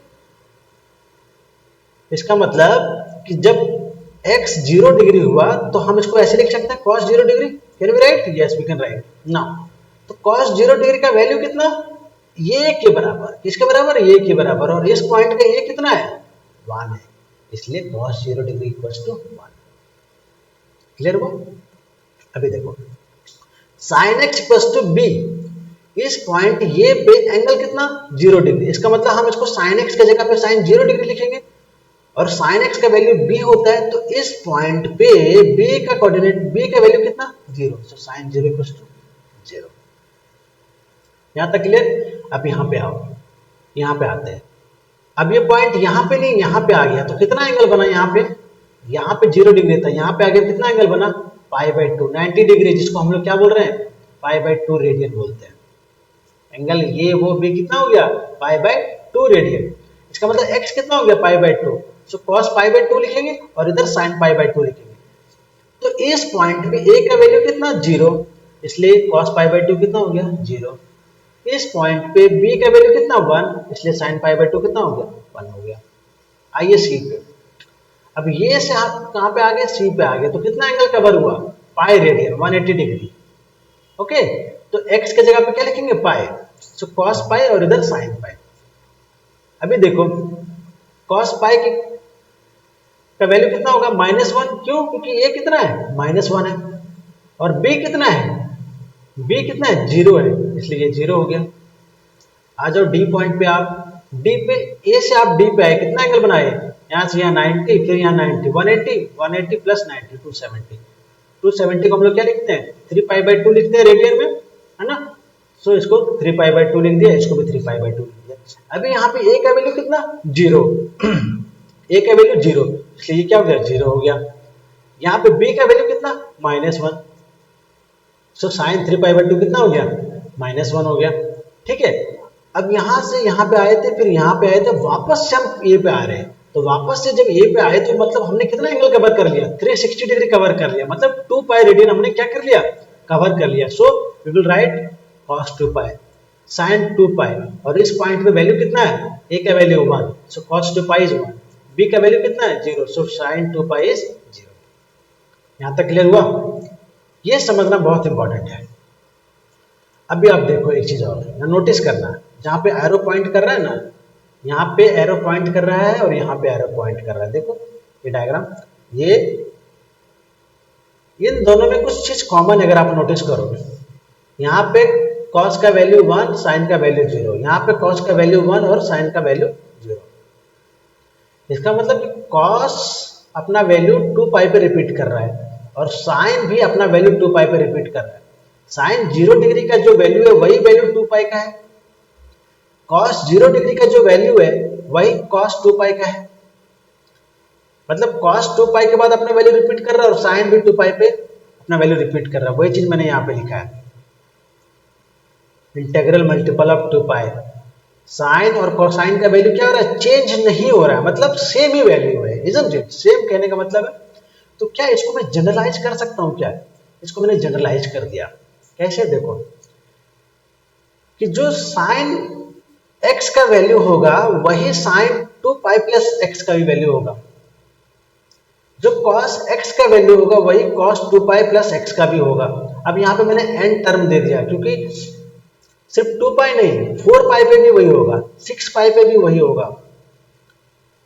इसका मतलब कि जब x 0 डिग्री हुआ तो हम इसको ऐसे लिख सकते हैं, cos 0 degree. Can we write? Yes we can write now. तो cos 0 डिग्री का वैल्यू कितना? ये के बराबर। किसके बराबर? ये के बराबर। और इस पॉइंट का ये कितना है? 1 है, इसलिए cos 0 degree equals to 1। Clear हुआ? अभी देखो, sin x equals to b। इस पॉइंट ये पे एंगल कितना? 0 डिग्री। इसका मतलब हम इसको sin x की जगह पे sin 0 डिग्री लिखेंगे। और sin x का वैल्यू b होता है, तो इस पॉइंट पे b का कोऑर्डिनेट, b का वैल्यू कितना? 0। सो sin 0 इक्वल्स टू 0। यहां तक क्लियर? अब यहाँ पे आओ, यहाँ पे आते हैं। अब ये पॉइंट यहाँ पे नहीं, यहाँ पे आ गया, तो कितना एंगल बना यहाँ पे? यहाँ पे 0 डिग्री था, यहाँ पे आगे कितना एंगल बना? π/2, 90 डिग्री, जिसको हम लोग क्या बोल रहे हैं? π/2 रेडियन बोलते हैं। एंगल ये वो भी कितना हो गया? π/2 रेडियन। इसका मतलब x कितना हो गया? π/2। सो cos π/2 लिखेंगे और इधर sin π/2 लिखेंगे। तो इस पॉइंट पे a का वैल्यू कितना? 0, इसलिए cos π/2 कितना हो गया? 0। इस पॉइंट पे b का वैल्यू कितना? 1, इसलिए sin π/2 कितना हो गया? 1 हो गया। आइए c पे। अब ये से आप कहाँ पे आ गए? c पे आ गए, तो कितना एंगल कवर हुआ? Pi radian, 180 degree. ओके, तो x के जगह पे क्या लिखेंगे? पाई। सो cos पाई और इधर sin पाई। अभी देखो, cos पाई का वैल्यू कितना होगा? -1। क्यों? क्योंकि a कितना है? -1 है। और b कितना है? b कितना है? 0 है, इसलिए ये 0 हो गया। आ जाओ d पॉइंट पे। आप d पे, a से आप d पे आए, कितना एंगल बनाए? यहाँ से यहाँ 90, फिर यहाँ 90, 180, 180 प्लस 90, 270। 270 को हम लोग क्या लिखते हैं, 3π/2 लिखते हैं रेडियन में, है ना। सो इसको 3π/2 लिख दिया, इसको भी 3π/2 लिख दिया। अभी यहाँ पे a का वैल्यू कितना, 0 a का वैल्यू 0, इसलिए ये क्या हो गया, 0 हो गया। यहाँ पे b का वैल्यू कितना, -1, सो साइन 3π/2 कितना हो गया, -1 हो गया। ठीक है, अब यहाँ से यहाँ पे आए थे, फिर यहाँ पे आए थे, वापस से हम a पे आ रहे हैं, तो वापस से जब a पे आए तो मतलब हमने कितना एंगल कवर कर लिया, 360 डिग्री कवर कर लिया, मतलब 2π रेडियन हमने क्या कर लिया, कवर कर लिया। So we will write cos 2π sin 2π, और इस पॉइंट पे वैल्यू कितना है, a का value 1, so cos 2π is 1, b का वैल्यू कितना है, 0, सो sin 2π इज 0। यहाँ तक क्लियर हुआ, ये समझना बहुत इंपॉर्टेंट है। अभी आप देखो एक चीज और नोटिस करना, जहाँ पे एरो पॉइंट कर रहा है ना, यहाँ पे एरो पॉइंट कर रहा है और यहाँ पे एरो पॉइंट कर रहा है, देखो ये डायग्राम, ये इन दोनों में कुछ चीज कॉमन अगर आप नोटिस करो, यहाँ पे cos का वैल्यू 1, sin का वैल्यू 0, यहाँ पे cos का वैल्यू 1 और sin का वैल्यू 0। इसका मतलब कि cos अपना वैल्यू 2π पे रिपीट कर रहा है और sin भी अपना वैल्यू 2π पे रिपीट कर रहा है। sin 0 डिग्री का जो वैल्यू है वही वैल्यू 2π का है, cos 0 डिग्री का जो वैल्यू है वही cos 2π का है। मतलब cos 2π के बाद अपना वैल्यू रिपीट कर रहा है और sin भी 2π पे अपना वैल्यू रिपीट कर रहा है, वही चीज मैंने यहाँ पे लिखा है, इंटीग्रल मल्टीपल ऑफ 2π। साइन और कोसाइन का वैल्यू क्या हो रहा है, चेंज नहीं हो रहा है, मतलब सेम ही वैल्यू है, इजंट इट, सेम कहने का मतलब है। तो क्या इसको मैं जनरलाइज कर सकता हूँ, क्या इसको मैंने जनरलाइज कर दिया, कैसे देखो कि जो साइन x का वैल्यू होगा वही साइन 2π प्लस x का भी वैल्यू होगा, जो cos x का वैल्यू होगा वही cos 2π प्लस x का भी होगा। अब यहाँ पे मैंने n टर्म दे दिया, क्योंकि सिर्फ 2π नहीं, 4π पे भी वही होगा, 6π पे भी वही होगा,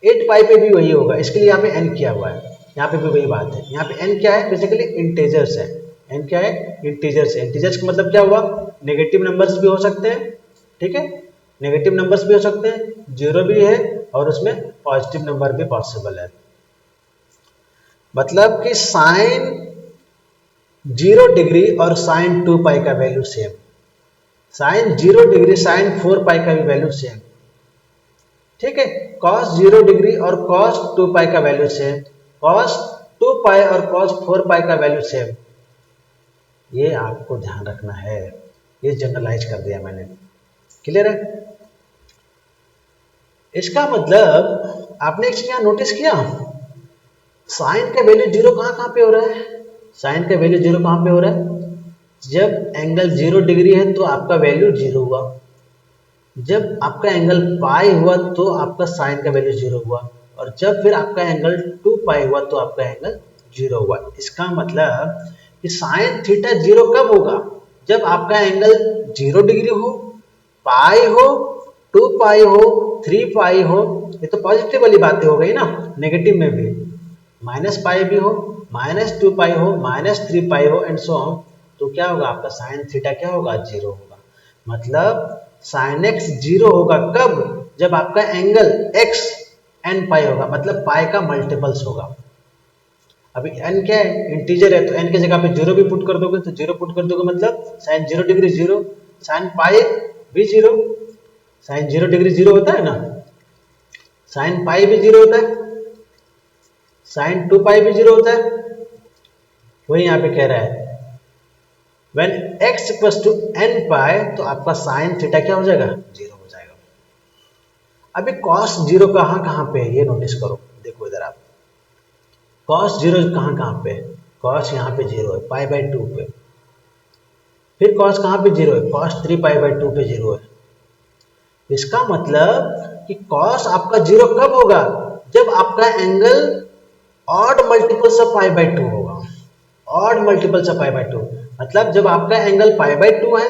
8π पे भी वही होगा, इसके लिए यहाँ पे n किया हुआ है। यहाँ पे भी वही बात है, यहाँ पे n क्या है, बेसिकली इंटीजर्स है, n क्या है, इंटीजर्स है। इंटीजर्स का मतलब क्या हुआ, नेगेटिव नंबर्स भी हो सकते हैं, ठीक है, नेगेटिव नंबर्स भी हो सकते हैं, जीरो भी है और उसमें पॉजिटिव नंबर भी पॉसिबल है। मतलब कि साइन 0 डिग्री और साइन 2π का value same, sine 0 degree sine 4π का भी वैल्यू सेम, ठीक है, cos 0 डिग्री और cos 2π का वैल्यू सेम, cos 2π और cos 4π का वैल्यू सेम। ये आपको ध्यान रखना है, ये जनरलाइज कर दिया मैंने, क्लियर है। इसका मतलब आपने एक चीज यहाँ नोटिस किया, साइन का वैल्यू 0 कहाँ पे हो रहा है, साइन का वैल्यू 0 कहाँ पे हो रहा है, जब एंगल 0 डिग्री है तो आपका वैल्यू 0 हुआ, जब आपका एंगल पाई हुआ तो आपका साइन का वैल्यू 0 हुआ, और जब फिर आपका एंगल 2π हुआ तो आपका एंगल 0 हुआ। इसका मतलब कि साइन थीटा 0 कब होगा, जब आपका एंगल 0 डिग्री हो, पाई हो, 2π हो, 3π हो, ये तो पॉजिटिव वाली बातें हो गई ना, नेगेटिव में भी -π भी हो, -2π हो, -3π हो एंड सो ऑन, तो क्या होगा आपका साइन थीटा क्या होगा, 0 होगा। मतलब साइन x 0 होगा कब, जब आपका एंगल x nπ होगा, मतलब पाई का मल्टीपल्स होगा। अभी n क्या है, इंटीजर है, तो n की जगह पे 0 भी पुट कर दोगे, तो 0 पुट कर दोगे मतलब साइन 0 डिग्री 0, साइन पाई भी 0, साइन 0 डिग्री 0 होता है ना, साइन पाई भी 0 होता है, साइन 2π भी 0 होता है। वही यहाँ पे कह रहा है when x equals to nπ, तो आपका साइन थीटा क्या हो जाएगा, 0 हो जाएगा। अभी cos 0 कहाँ पे है ये नोटिस करो, देखो इधर आप, cos 0 कहाँ पे है, cos यहाँ पे 0 है π/2 पे, फिर cos कहाँ पे 0 है, cos 3π/2 पे 0 है। इसका मतलब कि cos आपका 0 कब होगा, जब आपका एंगल ऑड मल्टीपल्स ऑफ π/2 होगा, ऑड मल्टीपल्स ऑफ π/2, मतलब जब आपका एंगल π/2 है,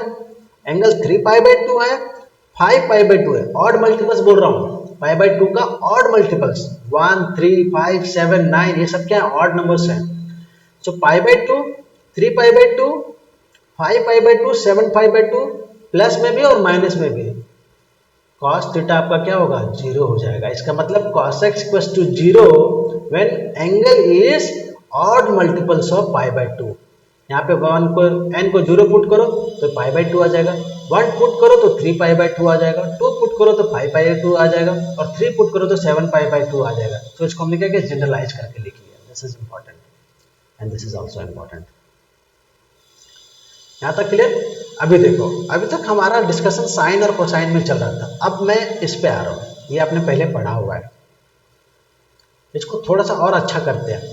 एंगल 3π/2 है, 5π/2 है, ऑड मल्टीपल्स बोल रहा हूँ, π/2 का ऑड मल्टीपल्स 1, 3, 5, 7, 9 ये सब क्या है, ऑड नंबर्स हैं। सो π/2, 3π/2, 5π/2, 7π/2 प्लस में भी और माइनस में भी, cos थीटा आपका क्या होगा, 0 हो जाएगा। इसका मतलब cos x equals to 0 when angle is odd multiples of pi by two. यहाँ पे वन को n को 0 पुट करो तो पाई बाय टू आ जाएगा, 1 पुट करो तो 3 पाई बाय टू आ जाएगा, 2 पुट करो तो 5 पाई 2 आ जाएगा और 3 पुट करो तो 7 पाई बाय 2 आ जाएगा। तो इसको हमने क्या किया, जनरलाइज करके लिख लिया। This is important and this is also important. यहाँ तक क्लियर? अभी देखो, अभी तक हमारा डिस्कशन साइन और कोसाइन में चल रहा था, अब मैं इस पे आ रहा हूँ। ये आपने पहले पढ़ा हुआ है, इसको थोड़ा सा और अच्छा करते हैं।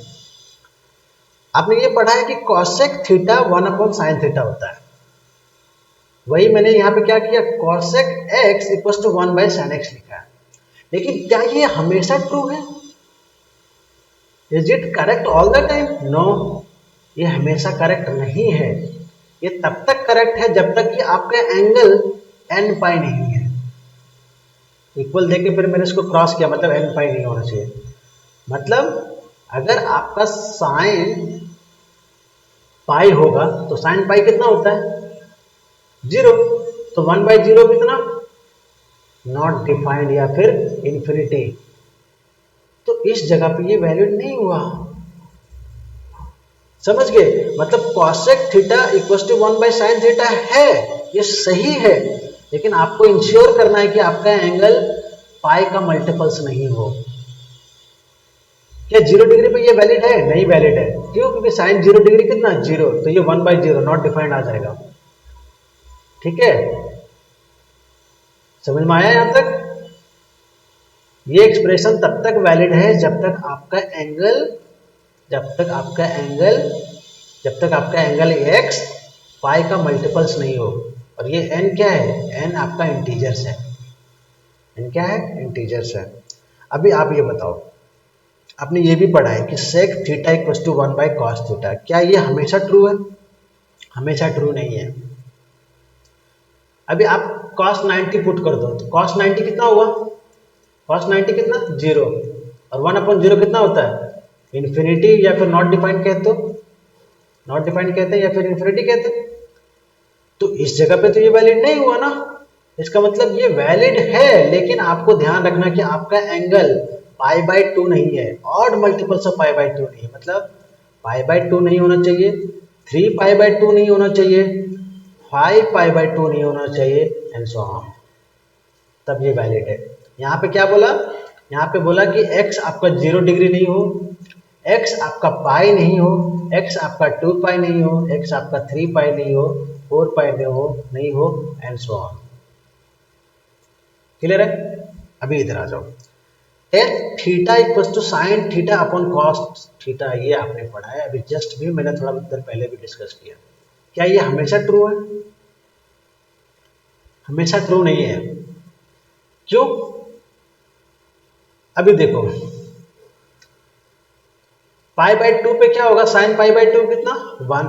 आपने ये पढ़ा है कि कॉसेक थीटा 1 साइन थीटा होता है, वही मैंने यहाँ पे क्या किया, cosec x equal to 1 sine x लिखा है। लेकिन क्या ये हमेशा ट्रू है? Is it correct all the time? No, ये हमेशा करेक्ट नहीं है। ये तब तक करेक्ट है जब तक कि आपका एंगल एन पाई नहीं है। इक्वल देके फिर मैंने इसको क्रॉस किया, मतलब एन पाई नहीं होना चाहिए। मतलब अगर आपका साइन पाई होगा तो साइन पाई कितना होता है, 0। तो 1/0 कितना, नॉट डिफाइंड या फिर इंफिनिटी। तो इस जगह पे ये वैलिड नहीं हुआ, समझ गए? मतलब cosec theta equal to 1 sine theta है, ये सही है, लेकिन आपको इंश्योर करना है कि आपका एंगल पाई का मल्टीपल्स नहीं हो। क्या 0 डिग्री पे ये वैलिड है? नहीं वैलिड है। क्यों? क्योंकि साइन 0 डिग्री कितना, 0, तो ये 1/0 नॉट डिफाइंड आ जाएगा। ठीक है, समझ में आया यहां तक? ये एक्सप्रेशन तब तक वैलिड है जब तक आपका एंगल x पाई का मल्टीपल्स नहीं हो। और ये n क्या है, n आपका इंटीजर्स है। n क्या है, इंटीजर्स है। अभी आप ये बताओ, आपने ये भी पढ़ा है कि sec theta equal to 1 cos theta, क्या ये हमेशा ट्रू है? हमेशा ट्रू नहीं है। अभी आप cos 90 पुट कर दो तो cos 90 कितना हुआ, cos 90 कितना, 0, और 1/0 कितना होता है, इन्फिनिटी, या फिर नॉट डिफाइंड कहते हो, नॉट डिफाइंड कहते हैं या फिर इन्फिनिटी कहते हैं। तो इस जगह पे तो ये वैलिड नहीं हुआ ना। इसका मतलब ये वैलिड है, लेकिन आपको ध्यान रखना कि आपका एंगल पाई बाय 2 नहीं है, odd multiples of pi by 2 नहीं है। मतलब पाई बाय 2 नहीं होना चाहिए, 3 पाई बाय 2 नहीं होना चाहिए, 5 पाई बाय 2 नहीं होना चाहिए, एंड सो ऑन, तब ये वैलिड है। यहाँ पे क्या बोला, यहाँ पे बोला कि x आपका 0 डिग्री नहीं हो, x आपका पाई नहीं हो, x आपका 2 पाई नहीं हो, x आपका 3 पाई नहीं हो, 4 पाई नहीं हो, एंड सो ऑन। क्लियर है? अभी इधर आ जाओ, tan theta equal to sine theta upon cos theta, ये आपने पढ़ा है अभी जस्ट भी, मैंने थोड़ा देर पहले भी डिस्कस किया। क्या ये हमेशा ट्रू है? हमेशा ट्रू नहीं है। क्यों? अभी देखो, पाई बाय 2 पे क्या होगा, साइन पाई बाय 2 कितना, 1,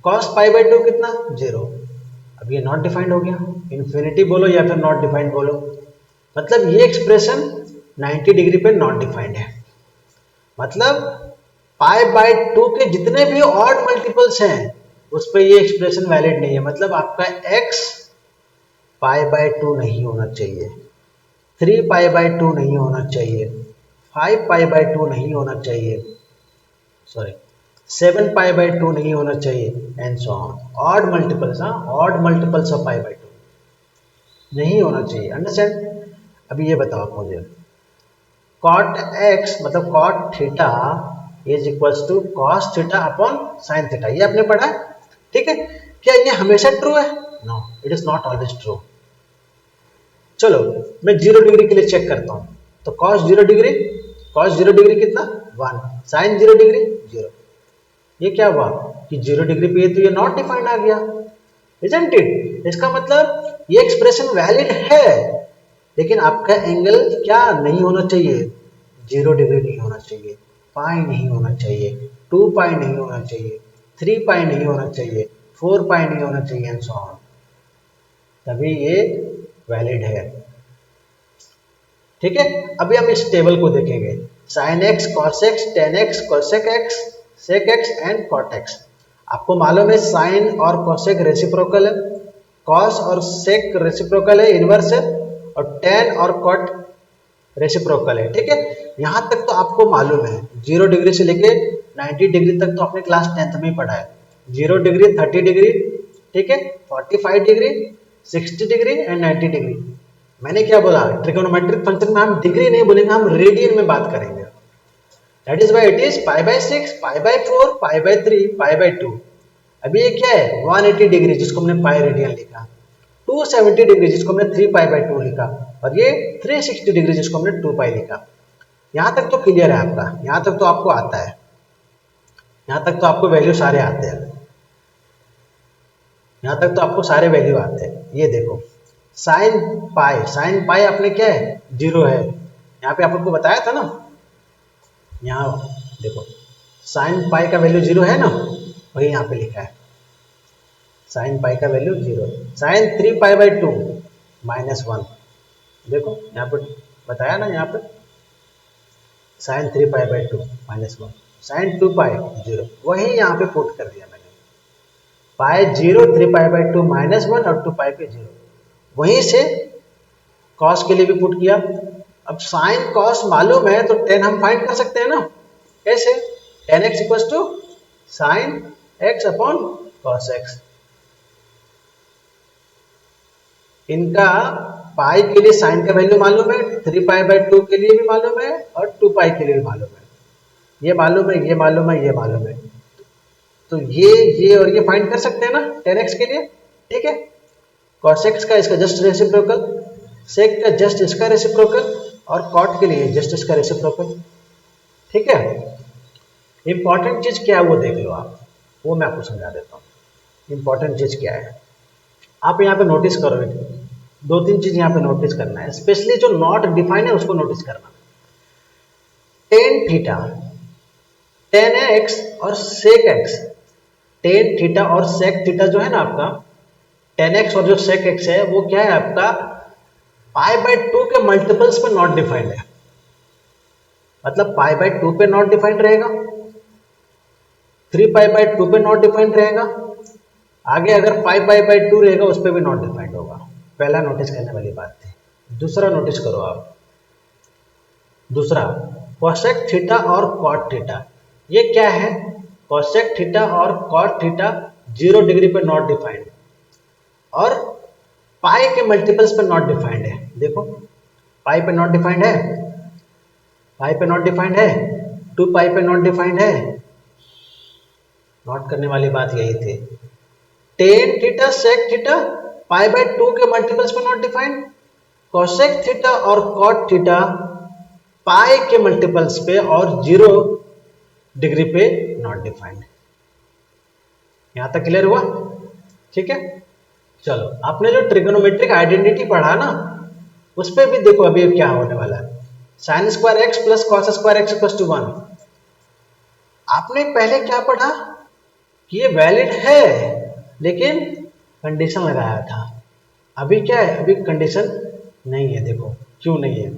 कॉस पाई बाय 2 कितना, 0। अब ये नॉट डिफाइंड हो गया, इन्फिनिटी बोलो या फिर नॉट डिफाइंड बोलो। मतलब ये एक्सप्रेशन 90 डिग्री पे नॉट डिफाइंड है। मतलब पाई बाय 2 के जितने भी ऑड मल्टीपल्स हैं उस पर ये एक्सप्रेशन वैलिड नहीं है। मतलब आपका x पाई बाय 2 नहीं होना चाहिए, 3 पाई बाय 2 नहीं होना चाहिए, 5 पाई बाय 2 नहीं होना चाहिए, सॉरी 7 पाई बाय 2 नहीं होना चाहिए, and so on. Odd multiples, odd multiples of pi by 2 नहीं होना चाहिए। अंडरस्टैंड? अभी ये बताओ आप मुझे, कॉट x मतलब cot theta is equals to cos theta upon sine theta, ये आपने पढ़ा है, ठीक है? क्या ये हमेशा ट्रू है? No, it is not always true. चलो मैं 0 डिग्री के लिए चेक करता हूं, तो cos 0 डिग्री, cos 0 डिग्री कितना, 1, sin 0 डिग्री 0। ये क्या हुआ कि 0 डिग्री पे तो ये नॉट डिफाइंड आ गया, इजंट इट? इसका मतलब ये एक्सप्रेशन वैलिड है, लेकिन आपका एंगल क्या नहीं होना चाहिए, 0 डिग्री नहीं होना चाहिए, पाई नहीं होना चाहिए, 2 पाई नहीं होना चाहिए, 3 पाई नहीं होना चाहिए, 4 पाई नहीं होना चाहिए, एंड सो ऑन, तभी ये वैलिड है। ठीक है? अभी हम इस टेबल को देखेंगे, sin x cos x tan x cosec x sec x and cot x। आपको मालूम है sin और cosec रेसिप्रोकल है, cos और sec रेसिप्रोकल है, इनवर्स है, और tan और cot रेसिप्रोकल है। ठीक है, यहां तक तो आपको मालूम है, 0 डिग्री से लेके 90 डिग्री तक तो आपने क्लास 10th में ही पढ़ा है। 0 डिग्री, 30 डिग्री, ठीक है, 45 डिग्री, 60 डिग्री एंड 90 डिग्री। मैंने क्या बोला, ट्रिगोनोमेट्रिक फंक्शन में हम डिग्री नहीं बोलेंगे, हम रेडियन में बात करेंगे। That is why it is π/6, π/4, π/3, π/2। अभी ये क्या है, 180 डिग्री जिसको हमने पाई रेडियन लिखा, 270 डिग्री जिसको हमने 3π/2 लिखा, और ये 360 डिग्री जिसको हमने 2π लिखा। यहाँ तक तो क्लियर है आपका, यहाँ तक तो आपको आता है, यहाँ तक तो आपको वैल्यू सारे आते हैं, यहाँ तक तो आपको सारे वैल्यू आते हैं। ये देखो साइन पाई अपने क्या है, 0 है। यहाँ पे आपको बताया था ना, यहाँ देखो साइन पाई का वैल्यू 0 है ना, वही यहाँ पे लिखा है, साइन पाई का वैल्यू 0। साइन 3π/2 -1, देखो यहाँ पे बताया ना, यहाँ पे साइन 3π/2 -1, साइन 2π 0, वही यहाँ पे पुट कर दिया मैंने, पाई 0, 3π/2 -1 और 2π पे 0, वहीं से कॉस के लिए भी पुट किया। अब साइन कॉस मालूम है तो टेन हम फाइंड कर सकते हैं ना, कैसे, tan x equals to sine x upon cos x। इनका पाई के लिए साइन का वैल्यू मालूम है, 3π/2 के लिए भी मालूम है और 2π के लिए भी मालूम है, ये मालूम है, ये मालूम है, ये मालूम है, तो ये और ये फाइंड कर सकते हैं ना tan x के लिए, ठीक है। cos x का इसका जस्ट रेसिप्रोकल, sec का जस्ट इसका रेसिप्रोकल, और cot के लिए जस्ट इसका रेसिप्रोकल, ठीक है। इंपॉर्टेंट चीज क्या है वो देख लो आप, वो मैं आपको समझा देता हूँ। इंपॉर्टेंट चीज क्या है, आप यहाँ पे नोटिस करो, 2-3 चीज यहाँ पे नोटिस करना है, स्पेशली जो नॉट डिफाइन है उसको नोटिस करना। टेन थीटा, टेन एक्स और सेक एक्स, टेन थीटा और सेक थीटा जो है ना आपका, टेन एक्स और जो सेक एक्स है वो क्या है आपका, π/2 के मल्टीपल्स पे नॉट डिफाइंड है, मतलब π/2 पे नॉट डिफाइंड रहेगा, 3π/2 पे नॉट डिफाइंड रहेगा, आगे अगर 5π/2 रहेगा उस पर भी नॉट डिफाइंड होगा। पहला नोटिस करने वाली बात थी। दूसरा नोटिस करो आप, दूसरा कोसेक थीटा और कॉट थीटा, ये क्या है, कोसेक थीटा और कॉट थीटा 0 डिग्री पे नॉट डिफाइंड और पाई के मल्टीपल्स पे नॉट डिफाइंड है। देखो पाई पे नॉट डिफाइंड है, पाई पे नॉट डिफाइंड है, 2π पे नॉट डिफाइंड है। नोट करने वाली बात यही थी, टेन थीटा सेक थीटा π/2 के मल्टीपल्स पे नॉट डिफाइंड, कोसेक थीटा और कॉट थीटा पाई के मल्टीपल्स पे और 0 डिग्री पे नॉट डिफाइंड। यहां तक क्लियर हुआ, ठीक है। चलो आपने जो ट्रिगोनोमेट्रिक आइडेंटिटी पढ़ा ना, उस पर भी देखो अभी क्या होने वाला है, sine square x plus cos square x equals to 1। आपने पहले क्या पढ़ा कि ये वैलिड है लेकिन कंडीशन लगाया था, अभी क्या है, अभी कंडीशन नहीं है। देखो क्यों नहीं है,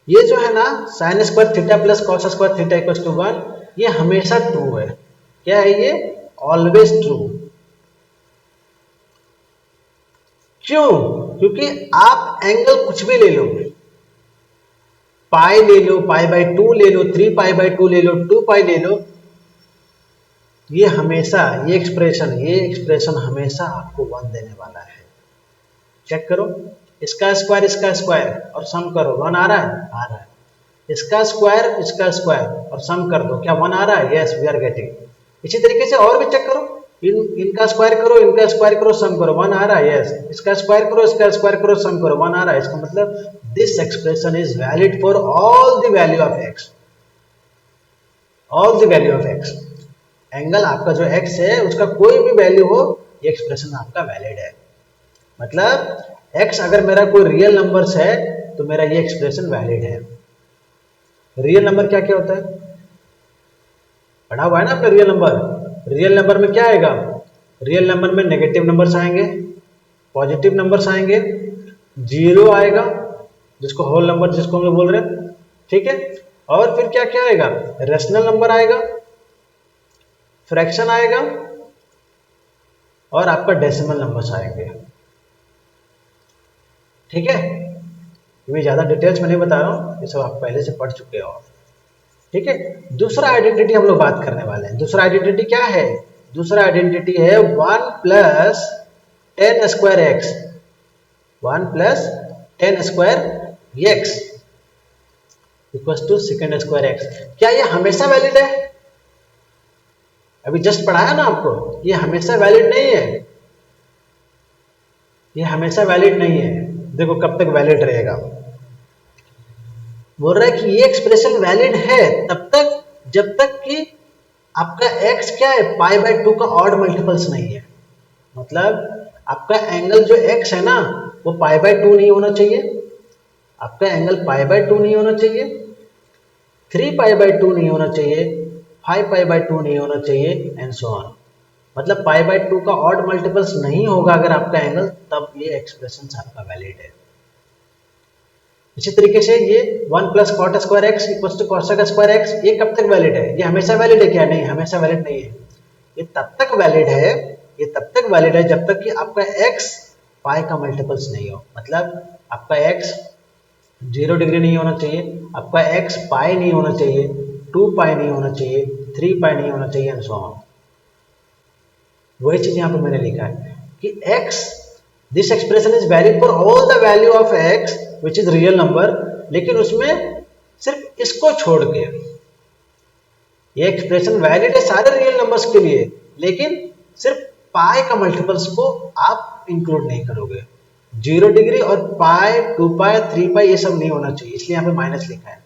ये जो है ना sine square theta plus cos square theta equals to 1, ये हमेशा ट्रू है। क्या है ये, ऑलवेज ट्रू। क्यों, क्योंकि आप एंगल कुछ भी ले लो, पाई ले लो, π/2 ले लो, 3π/2 ले लो, 2π ले लो, ये हमेशा ये एक्सप्रेशन हमेशा आपको 1 देने वाला है। चेक करो, इसका स्क्वायर और सम करो, 1 आ रहा है, आ रहा है। इसका स्क्वायर और सम कर दो, क्या 1 आ रहा है, यस वी आर गेटिंग। इसी तरीके से और भी चेक करो, इनका स्क्वायर करो, सम करो, 1 आ रहा है, यस। इसका स्क्वायर करो, सम करो, 1 आ रहा है। इसका मतलब this expression is valid for all the value of x, all the value of x. Angle आपका जो x है उसका कोई भी वैल्यू हो, ये एक्सप्रेशन आपका वैलिड है। मतलब x अगर मेरा कोई रियल नंबर्स है तो मेरा ये एक्सप्रेशन वैलिड है। रियल नंबर क्या क्या होता है, पढ़ा हुआ है ना आपने रियल नंबर। रियल नंबर में क्या आएगा, रियल नंबर में नेगेटिव नंबर्स आएंगे, पॉजिटिव नंबर्स आएंगे, 0 आएगा जिसको होल नंबर जिसको हम लोग बोल रहे हैं, ठीक है। और फिर क्या क्या आएगा, रेशनल नंबर आएगा, फ्रैक्शन आएगा और आपका डेसिमल नंबर्स आएंगे, ठीक है। मैं ज़्यादा डिटेल्स में नहीं बता रहा हूँ, ये सब आप पहले से पढ़ चुके हो। ठीक है। दूसरा आइडेंटिटी हम लोग बात करने वाले हैं। दूसरा आइडेंटिटी क्या है? दूसरा आइडेंटिटी है 1 plus 10 square x, 1 plus 10 square x equal to second square x. क्या ये हमेशा वैलिड है? अभी जस्ट पढ़ाया ना आपको, ये हमेशा वैलिड नहीं है, ये हमेशा वैलिड नहीं है। देखो कब तक वैलिड रहेगा। बोल रहा है कि ये एक्सप्रेशन वैलिड है तब तक जब तक कि आपका x क्या है, पाई बाय 2 का ऑड मल्टीपल्स नहीं है। मतलब आपका एंगल जो x है ना वो पाई बाय 2 नहीं होना चाहिए, आपका एंगल पाई बाय 2 नहीं होना चाहिए, 3 पाई बाय 2 नहीं होना चाहिए, 5 पाई बाय 2 नहीं होना चाहिए एंड सो ऑन। मतलब पाई बाय 2 का ऑड मल्टीपल्स नहीं होगा अगर आपका एंगल, तब ये एक्सप्रेशन आपका वैलिड है। इसी तरीके से ये 1 plus cot square x equal to cosec square x, ये कब तक वैलिड है? ये हमेशा वैलिड है क्या? नहीं, हमेशा वैलिड नहीं है। ये तब तक वैलिड है, ये तब तक वैलिड है जब तक कि आपका x पाई का मल्टीपल्स नहीं हो। मतलब आपका x 0 डिग्री नहीं होना चाहिए, आपका x पाई नहीं होना चाहिए, 2 पाई नहीं होना चाहिए, 3 पाई नहीं होना चाहिए एंड सो ऑन। वही चीज यहाँ पे मैंने लिखा है कि x, this expression is valid for all the value of x which is real number, लेकिन उसमें सिर्फ इसको छोड़ के। ये एक्सप्रेशन वैलिड है सारे रियल नंबर्स के लिए, लेकिन सिर्फ पाई का मल्टीपल्स को आप इंक्लूड नहीं करोगे। 0 डिग्री और पाई, 2 पाई, 3 पाई ये सब नहीं होना चाहिए, इसलिए यहाँ पे माइनस लिखा है।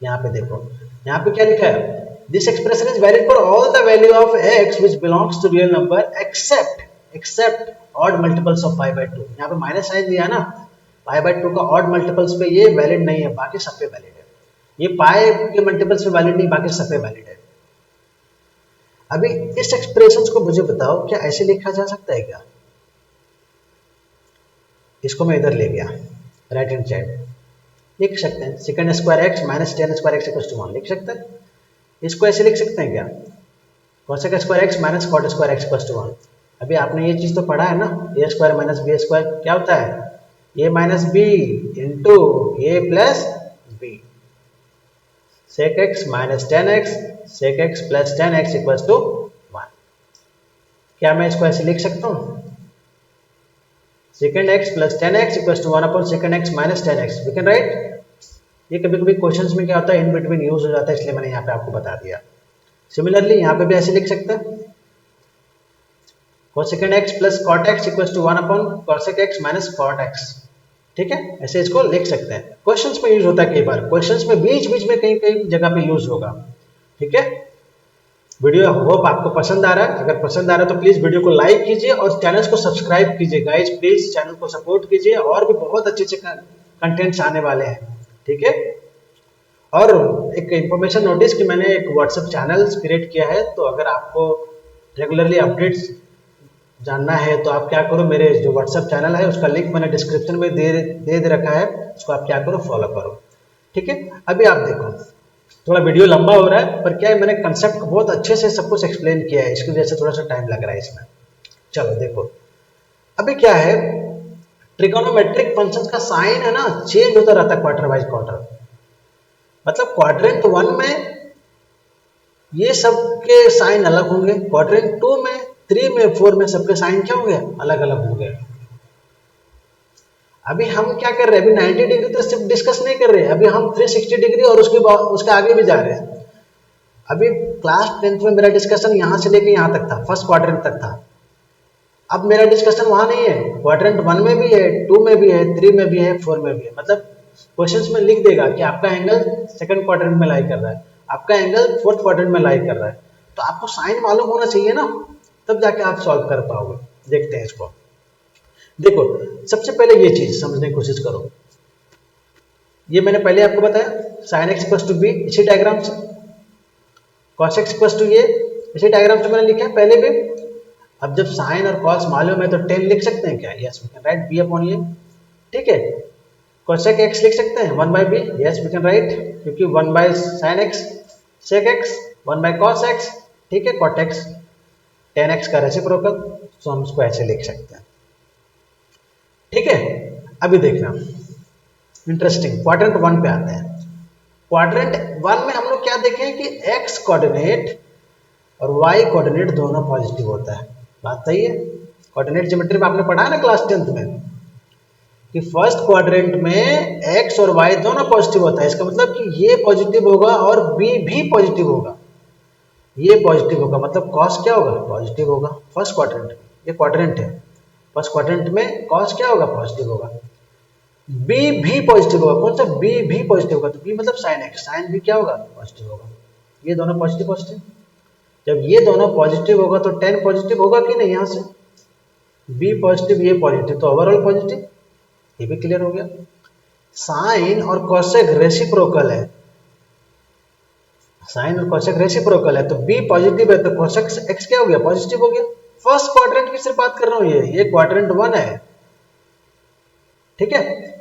यहाँ पे देखो, यहाँ पे क्या लिखा है? This expression is valid for all the value of x which belongs to real number except odd multiples of pi by 2। यहाँ पे माइनस साइन दिया ना, पाई बाय 2 का ऑड मल्टीपल्स पे ये वैलिड नहीं है, बाकी सब पे वैलिड है। ये पाई के मल्टीपल्स पे वैलिड नहीं, बाकी सब पे वैलिड है। अभी इस एक्सप्रेशन को मुझे बताओ, क्या ऐसे लिखा जा सकता है क्या? इसको मैं इधर ले गया, राइट हैंड साइड लिख सकते हैं, second square x minus 10 square x equal to 1 लिख सकते हैं। इसको ऐसे लिख सकते हैं क्या? Cosec square x minus cot square x equal to 1। अभी आपने ये चीज तो पढ़ा है ना, A square minus B square क्या होता है? A minus B into A plus B. Sec x minus 10x sec x plus 10x equal to 1। क्या मैं इसको ऐसे लिख सकता हूँ? Second x plus 10x equal to 1 upon second x minus 10x, we can right. ये कभी कभी क्वेश्चंस में क्या होता है, इन बिटवीन यूज हो जाता है, इसलिए मैंने यहाँ पे आपको बता दिया। सिमिलरली यहाँ पे भी ऐसे लिख सकते हैं, cosecant x plus cot x equal to 1 upon cosec x minus cot x. ठीक है, ऐसे इसको लिख सकते हैं। क्वेश्चंस में यूज होता है कई बार, क्वेश्चंस में बीच बीच में कहीं कहीं जगह पे यूज होगा। ठीक है, वीडियो होप आपको पसंद आ रहा है। अगर पसंद आ रहा है तो प्लीज वीडियो को लाइक कीजिए और चैनल को सब्सक्राइब कीजिए गाइज, प्लीज चैनल को सपोर्ट कीजिए, और भी बहुत अच्छे अच्छे कंटेंट्स आने वाले हैं। ठीक है, और एक इंफॉर्मेशन नोटिस कि मैंने एक व्हाट्सएप चैनल क्रिएट किया है, तो अगर आपको रेगुलरली अपडेट्स जानना है तो आप क्या करो, मेरे जो व्हाट्सएप चैनल है उसका लिंक मैंने डिस्क्रिप्शन में दे रखा है, उसको आप क्या करो, फॉलो करो। ठीक है, अभी आप देखो थोड़ा वीडियो लंबा हो रहा है, पर क्या है मैंने कंसेप्ट को बहुत अच्छे से सब कुछ एक्सप्लेन किया है, इसकी वजह से थोड़ा सा टाइम लग रहा है इसमें। चलो देखो, अभी क्या है, ट्रिगोनोमेट्रिक फंक्शन का साइन है ना चेंज होता रहता है क्वार्टर बाय क्वार्टर। मतलब क्वाड्रेंट 1 में ये सब के साइन अलग होंगे, क्वाड्रेंट 2 में, 3 में, 4 में सबके साइन क्या होंगे, अलग अलग होंगे। अभी हम क्या कर रहे हैं, अभी 90 डिग्री तो सिर्फ डिस्कस नहीं कर रहे हैं, अभी हम 360 डिग्री और उसके आगे भी जा रहे हैं। अभी क्लास 10th में मेरा डिस्कशन यहाँ से लेके यहाँ तक था, फर्स्ट क्वाड्रेंट तक था। अब मेरा डिस्कशन वहां नहीं है, क्वाड्रेंट 1 में भी है, 2 में भी है, 3 में भी है, 4 में भी है। मतलब क्वेश्चंस में लिख देगा कि आपका एंगल सेकंड क्वाड्रेंट में लाई कर रहा है, आपका एंगल फोर्थ क्वाड्रेंट में लाई कर रहा है, तो आपको साइन मालूम होना चाहिए ना, तब जाके आप सॉल्व कर पाओगे। देखते हैं इसको। देखो सबसे पहले ये चीज समझने की कोशिश करो, ये मैंने पहले आपको बताया sine x equal to b, इसी डायग्राम से, कॉस एक्स इक्वल टू ये, इसी डायग्राम से मैंने लिखा है पहले भी। अब जब साइन और कॉस मालूम है तो 10 लिख सकते हैं क्या? Yes we can write B upon A. ठीक है, कोसेक एक्स लिख सकते हैं 1 by B, yes we can write, क्योंकि 1 by sine x, sec x 1 by cos x, ठीक है, कॉट एक्स 10x का रेसिप्रोकल, तो हम इसको ऐसे लिख सकते हैं। ठीक है, अभी देखना इंटरेस्टिंग, क्वाड्रेंट 1 पे आते हैं। क्वाड्रेंट 1 में हम लोग क्या देखें कि एक्स कोऑर्डिनेट और वाई कोऑर्डिनेट दोनों पॉजिटिव होता है। बात सही है। कोऑर्डिनेट ज्योमेट्री में आपने पढ़ा है ना क्लास 10th में कि फर्स्ट क्वाड्रेंट में एक्स और वाई दोनों पॉजिटिव होता है। इसका मतलब कि ये पॉजिटिव होगा और बी भी पॉजिटिव होगा। ये पॉजिटिव होगा मतलब कॉस क्या होगा? पॉजिटिव होगा फर्स्ट क्वाड्रेंट में। ये क्वाड्रेंट है, फर्स्ट क्वाड्रेंट में कॉस क्या होगा? पॉजिटिव होगा। बी भी पॉजिटिव होगा। कौन सा? बी भी पॉजिटिव होगा। तो बी मतलब साइन एक्स, साइन बी क्या होगा? पॉजिटिव होगा। ये दोनों पॉजिटिव पॉजिटिव। जब ये दोनों पॉजिटिव होगा तो टेन पॉजिटिव होगा कि नहीं? यहाँ से बी पॉजिटिव ये पॉजिटिव तो ओवरऑल पॉजिटिव। ये भी क्लियर हो गया। साइन और कोसेक रेसिप्रोकल है, साइन और कोसेक रेसिप्रोकल है तो बी पॉजिटिव है तो कोसेक एक्स क्या हो गया? पॉजिटिव हो गया। फर्स्ट क्वाड्रेंट की सिर्फ बात कर रहा हूं, ये क्वाड्रेंट 1 है, ठीक है।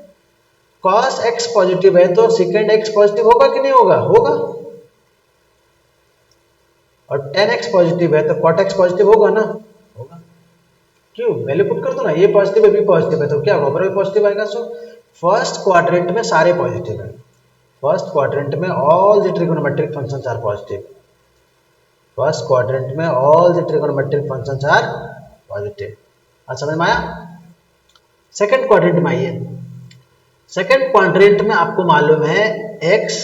कॉस एक्स पॉजिटिव है तो सेकेंड एक्स पॉजिटिव होगा कि नहीं होगा? होगा। और टेन एक्स पॉजिटिव है तो कॉट एक्स पॉजिटिव होगा ना? होगा। क्यों? वैल्यू पुट कर दो ना, ये पॉजिटिव है बी पॉजिटिव है तो क्या ओवरऑल पॉजिटिव आएगा। सो फर्स्ट क्वाड्रेंट में सारे पॉजिटिव है। फर्स्ट क्वाड्रेंट में all the trigonometric functions are positive. First quadrant में all the trigonometric functions are positive. आज समझ में आया? सेकंड क्वाड्रेंट में आइए। सेकंड क्वाड्रेंट में आपको मालूम है x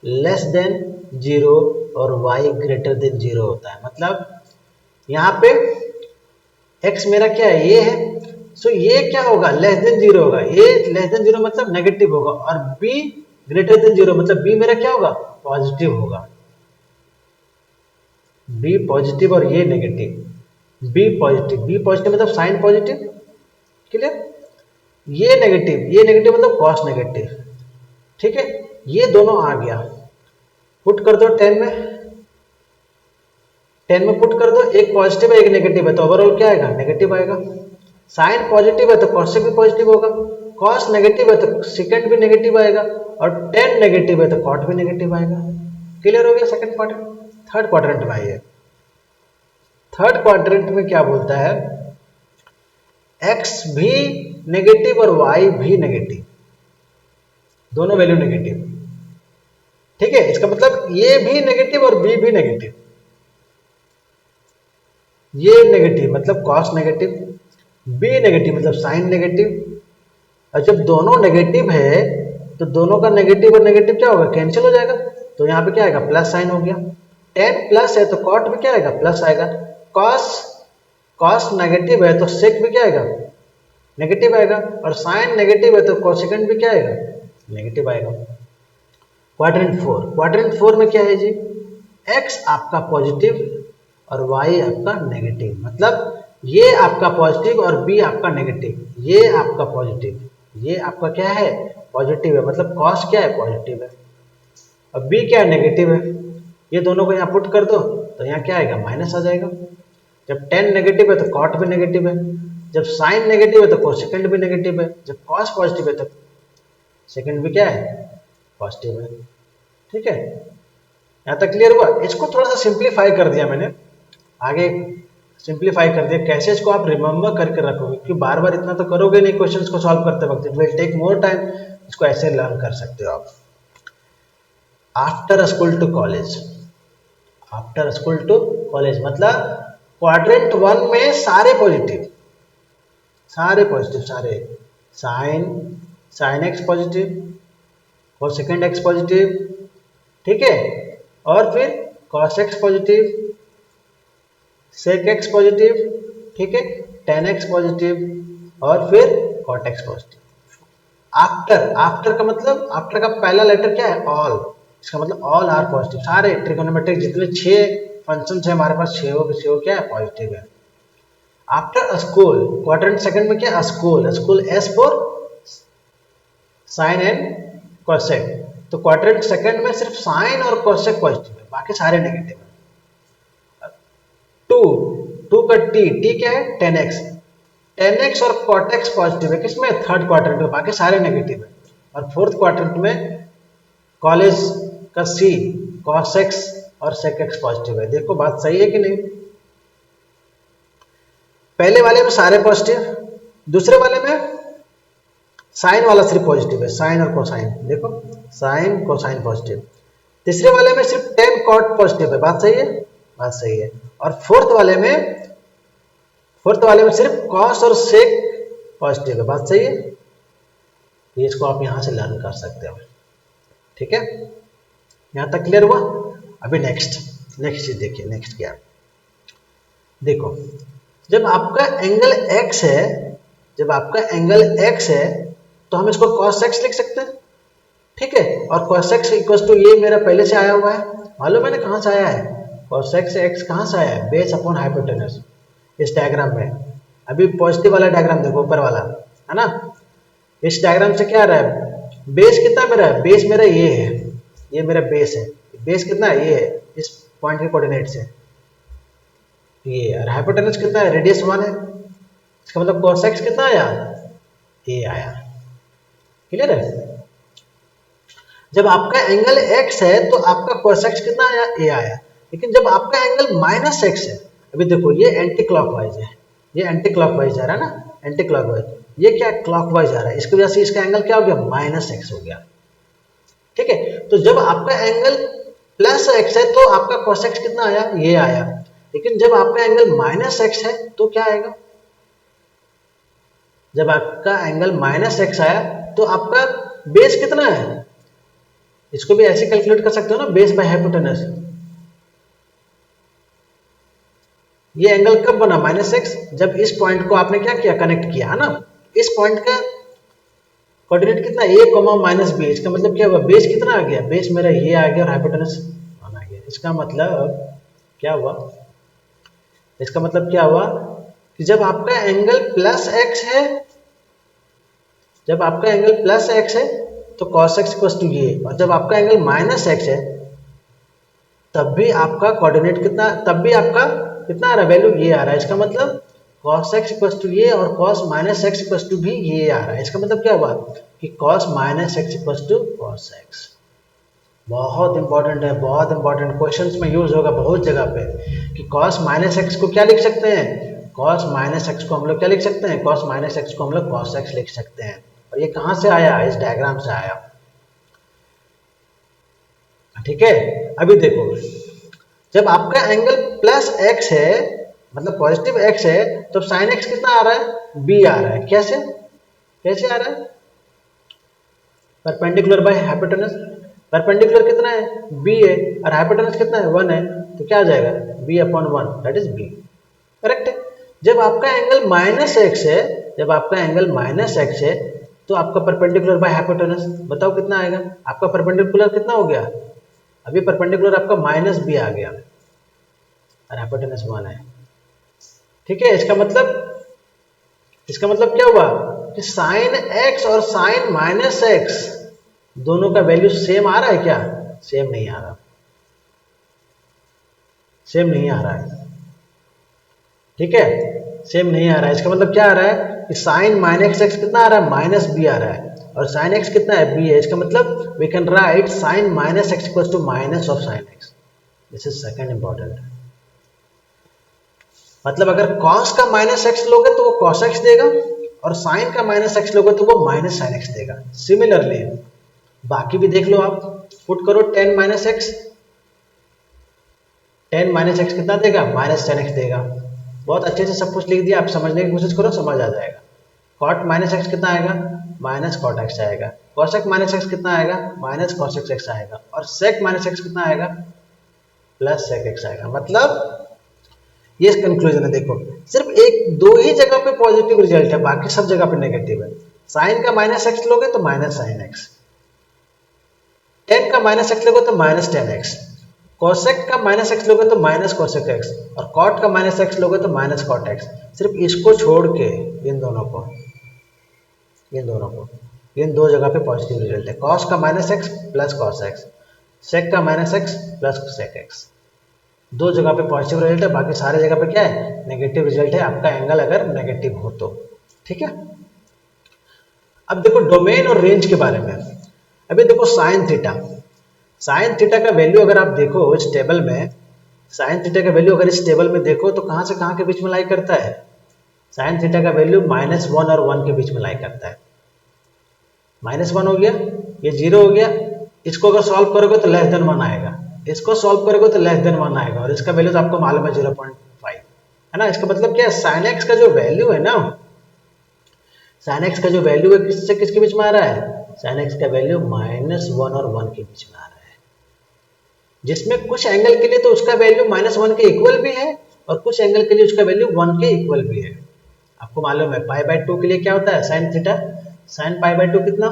लेस देन 0 और y ग्रेटर देन 0 होता है। मतलब यहाँ पे x मेरा क्या है? ये है। सो ये क्या होगा? लेस देन 0 होगा। ये लेस देन 0 मतलब नेगेटिव होगा और b ग्रेटर देन 0 मतलब b मेरा क्या होगा? पॉजिटिव होगा। b पॉजिटिव और ये नेगेटिव। b पॉजिटिव मतलब साइन पॉजिटिव, क्लियर। ये नेगेटिव मतलब कॉस नेगेटिव, ठीक है। ये दोनों आ गया, पुट कर दो 10 में, 10 में पुट कर दो। एक पॉजिटिव है एक नेगेटिव है तो ओवरऑल क्या आएगा? नेगेटिव आएगा। साइन पॉजिटिव है तो कॉसेक भी पॉजिटिव होगा। कॉस नेगेटिव है तो सेकंड भी नेगेटिव आएगा और 10 नेगेटिव है तो कॉट भी नेगेटिव आएगा। क्लियर हो गया सेकंड क्वाड्रेंट। थर्ड क्वाड्रेंट में आइए। थर्ड क्वाड्रेंट में क्या बोलता है? एक्स भी नेगेटिव और y भी नेगेटिव, दोनों वैल्यू नेगेटिव, ठीक है। इसका मतलब ये भी नेगेटिव और b भी नेगेटिव। ये नेगेटिव मतलब कॉस नेगेटिव, b नेगेटिव मतलब साइन नेगेटिव। और जब दोनों नेगेटिव है तो दोनों का नेगेटिव और नेगेटिव क्या होगा? कैंसिल हो जाएगा। तो यहाँ पे क्या आएगा? प्लस साइन हो गया। 10 प्लस है तो कॉट भी क्या आएगा? प्लस आएगा। कॉस नेगेटिव है तो सेक भी क्या आएगा? नेगेटिव आएगा। और साइन नेगेटिव है तो कोसेकेंट भी क्या आएगा? नेगेटिव आएगा। क्वाड्रेंट 4 में क्या है जी? x आपका पॉजिटिव और y आपका नेगेटिव। मतलब ये आपका पॉजिटिव और b आपका नेगेटिव। ये आपका पॉजिटिव, ये आपका क्या है? पॉजिटिव है। मतलब कॉस क्या है? पॉजिटिव है और b क्या है? नेगेटिव है। ये दोनों को यहाँ पुट कर दो तो यहाँ क्या आएगा? माइनस आ जाएगा। जब 10 नेगेटिव है तो कॉट भी नेगेटिव है। जब साइन नेगेटिव है तो कोसेकेंट भी नेगेटिव है। जब कॉस पॉजिटिव है तो सेकेंड भी क्या है? पॉजिटिव है, ठीक है। यहाँ तक क्लियर हुआ? इसको थोड़ा सा सिंप्लीफाई कर दिया मैंने, आगे सिंप्लीफाई कर दिया। कैसे इसको आप रिमेंबर करके रखोगे, क्योंकि बार बार इतना तो करोगे नहीं क्वेश्चंस को सॉल्व करते वक्त, it will take more time. इसको ऐसे लर्न कर सकते हो आप। After school to college, after school to college मतलब क्वाड्रेंट 1 में सारे पॉजिटिव, सारे sine x positive, cosecant x positive, ठीक है। और फिर cos x positive, sec x positive, ठीक है, टेन एक्स पॉजिटिव और फिर कॉट एक्स पॉजिटिव। आफ्टर का मतलब, आफ्टर का पहला लेटर क्या है? ऑल। इसका मतलब ऑल आर पॉजिटिव। सारे ट्रिगोनोमेट्रिक जितने 6 फंक्शंस है हमारे पास, 6 क्या है? पॉजिटिव है। आफ्टर स्कूल, क्वाड्रेंट सेकंड में क्या है? School s for sine and cosec. तो क्वाड्रेंट सेकंड में सिर्फ साइन और कोसेक पॉजिटिव है, बाकी सारे नेगेटिव है। टू का टी क्या है? 10x और cot x पॉजिटिव है किसमें? थर्ड क्वाड्रेंट में, बाकी सारे नेगेटिव है। और फोर्थ क्वाड्रेंट में कॉलेज का सी, cos x और sec x पॉजिटिव है। देखो बात सही है कि नहीं? पहले वाले में सारे पॉजिटिव, दूसरे वाले में साइन वाला सिर्फ पॉजिटिव है, साइन और कोसाइन। देखो साइन कोसाइन पॉजिटिव। तीसरे वाले में सिर्फ टेन कॉट पॉजिटिव है, बात सही है, बात सही है। और फोर्थ वाले में सिर्फ कॉस और सेक पॉजिटिव है, बात सही है। ये इसको आप यहां से लर्न कर सकते हो, ठीक है। यहां तक क्लियर हुआ। अभी नेक्स्ट चीज देखिए, नेक्स्ट क्या देखो, जब आपका एंगल x है तो हम इसको cos x लिख सकते हैं, ठीक है। और cos x इक्वल टू ये मेरा पहले से आया हुआ है, मालूम है ना कहां से आया है। cos x कहां से आया है, बेस अपॉन हाइपोटेनस। इस डायग्राम में अभी पॉजिटिव वाला डायग्राम देखो, ऊपर वाला है ना, इस डायग्राम से क्या आ रहा है, बेस कितना मेरा है, बेस मेरा ये है, ये मेरा बेस है। बेस कितना है, ये है, इस पॉइंट के कोऑर्डिनेट से ये, और हाइपोटेनस कितना है, रेडियस 1 है। इसका मतलब cos x कितना आया, ये आया। क्लियर है। जब आपका एंगल x है तो आपका cos x कितना आया, ये आया। लेकिन जब आपका एंगल माइनस x है, अभी देखो ये एंटी क्लॉकवाइज है, ये एंटी क्लॉकवाइज जा रहा है ना, एंटी क्लॉकवाइज, ये क्या क्लॉकवाइज जा रहा है, इसकी वजह से इसका एंगल क्या हो गया, माइनस x हो गया, ठीक है। तो जब आपका एंगल प्लस x है तो आपका cos x कितना आया, ये आया। लेकिन जब आपका एंगल माइनस x है तो क्या आएगा, जब आपका एंगल माइनस x आया तो आपका बेस कितना है, इसको भी ऐसे कैलकुलेट कर सकते हो ना, बेस बाय हाइपोटेनस। ये एंगल कब बना, माइनस x, जब इस पॉइंट को आपने क्या किया, कनेक्ट किया है ना। इस पॉइंट का कोऑर्डिनेट कितना, a, माइनस b। इसका मतलब क्या हुआ, बेस कितना आ गया, बेस मेरा ये आ गया और हाइपोटेनस 1 आ गया। इसका मतलब क्या हुआ, इसका मतलब क्या हुआ कि जब आपका एंगल प्लस x है, जब आपका एंगल प्लस x है तो cos x इक्वल टू ये, और जब आपका एंगल माइनस x है तब भी आपका कोऑर्डिनेट कितना, तब भी आपका कितना आ रहा है, वैल्यू ये आ रहा है। इसका मतलब cos x इक्वल टू ये और cos minus x equal to भी ये आ रहा है। इसका मतलब क्या हुआ कि cos minus x equal to cos x। बहुत इंपॉर्टेंट है, बहुत इंपॉर्टेंट, क्वेश्चंस में यूज होगा बहुत जगह पे कि cos माइनस x को क्या लिख सकते हैं, cos माइनस x को हम लोग क्या लिख सकते हैं, cos माइनस x को हम लोग cos x लिख सकते हैं। और ये कहां से आया, इस डायग्राम से आया, ठीक है। अभी देखो, जब आपका एंगल प्लस x है, मतलब पॉजिटिव x है, तो sin x कितना आ रहा है, b आ रहा है। कैसे कैसे आ रहा है, परपेंडिकुलर बाय हाइपोटेनस। परपेंडिकुलर कितना है, b है, और हाइपोटेनस कितना है, 1 है, तो क्या आ जाएगा, b upon 1 that is b, correct है। जब आपका एंगल माइनस x है, जब आपका एंगल माइनस x है तो आपका परपेंडिकुलर बाय हाइपोटेनस, बताओ कितना आएगा, आपका परपेंडिकुलर कितना हो गया, अभी परपेंडिकुलर आपका माइनस b आ गया और हाइपोटेनस 1 है, ठीक है। इसका मतलब क्या हुआ कि साइन x और साइन माइनस x दोनों का वैल्यू सेम आ रहा है क्या, सेम नहीं आ रहा, सेम नहीं आ रहा है, ठीक है, सेम नहीं आ रहा है। इसका मतलब क्या आ रहा है कि साइन माइनस x कितना आ रहा है, माइनस b आ रहा है, और साइन x कितना है, b है। इसका मतलब we can write sine minus x equal to minus of sine x। This is second important. मतलब अगर cos का माइनस x लोगे तो वो cos x देगा, और sin का माइनस x लोगे तो वो माइनस sin x देगा। सिमिलरली बाकी भी देख लो, आप पुट करो tan minus x, tan minus x कितना देगा, माइनस tan x देगा। बहुत अच्छे से सब कुछ लिख दिया, आप समझने की कोशिश करो, समझ आ जाएगा। cot माइनस x कितना आएगा, माइनस cot x आएगा। cosec माइनस x कितना आएगा, माइनस cosec x आएगा। और sec माइनस x कितना आएगा, प्लस sec x आएगा। मतलब ये कंक्लूजन है। देखो सिर्फ एक दो ही जगह पे पॉजिटिव रिजल्ट है, बाकी सब जगह पे नेगेटिव है। साइन का माइनस एक्स लोगे तो माइनस साइन एक्स, टेन का माइनस एक्स लोगे तो माइनस टेन एक्स, कोसेक का माइनस एक्स लोगे तो माइनस कोसेक एक्स, और कॉट का माइनस एक्स लोगे तो माइनस कॉट एक्स। सिर्फ इसको छोड़ के इन दोनों को इन दो जगह पे पॉजिटिव रिजल्ट है। कॉस का minus x plus cos x, sec का minus x plus sec x, दो जगह पे पॉजिटिव रिजल्ट है, बाकी सारे जगह पे क्या है, नेगेटिव रिजल्ट है, आपका एंगल अगर नेगेटिव हो तो, ठीक है। अब देखो डोमेन और रेंज के बारे में। अभी देखो साइन थीटा का वैल्यू अगर आप देखो इस टेबल में, साइन थीटा का वैल्यू अगर इस टेबल में देखो तो कहां से कहां के बीच में लाई करता है, साइन थीटा का वैल्यू -1 और 1 के बीच में लाई करता है। -1 हो गया, ये 0 हो गया, इसको अगर सॉल्व करोगे तो लेस देन 1 आएगा, इसको सॉल्व करोगे तो लेस देन 1 आएगा, और इसका वैल्यू तो आपको मालूम है 0.5 है ना। इसका मतलब क्या है, साइन एक्स का जो वैल्यू है ना, साइन एक्स का जो वैल्यू है किससे किसके बीच में आ रहा है, साइन एक्स का वैल्यू -1 और 1 के बीच में आ रहा है, जिसमें कुछ एंगल के लिए तो उसका वैल्यू -1 के इक्वल भी है और कुछ एंगल के लिए उसका वैल्यू 1 के इक्वल भी है। आपको मालूम है π/2 के लिए क्या होता है, साइन थीटा, साइन π/2 कितना,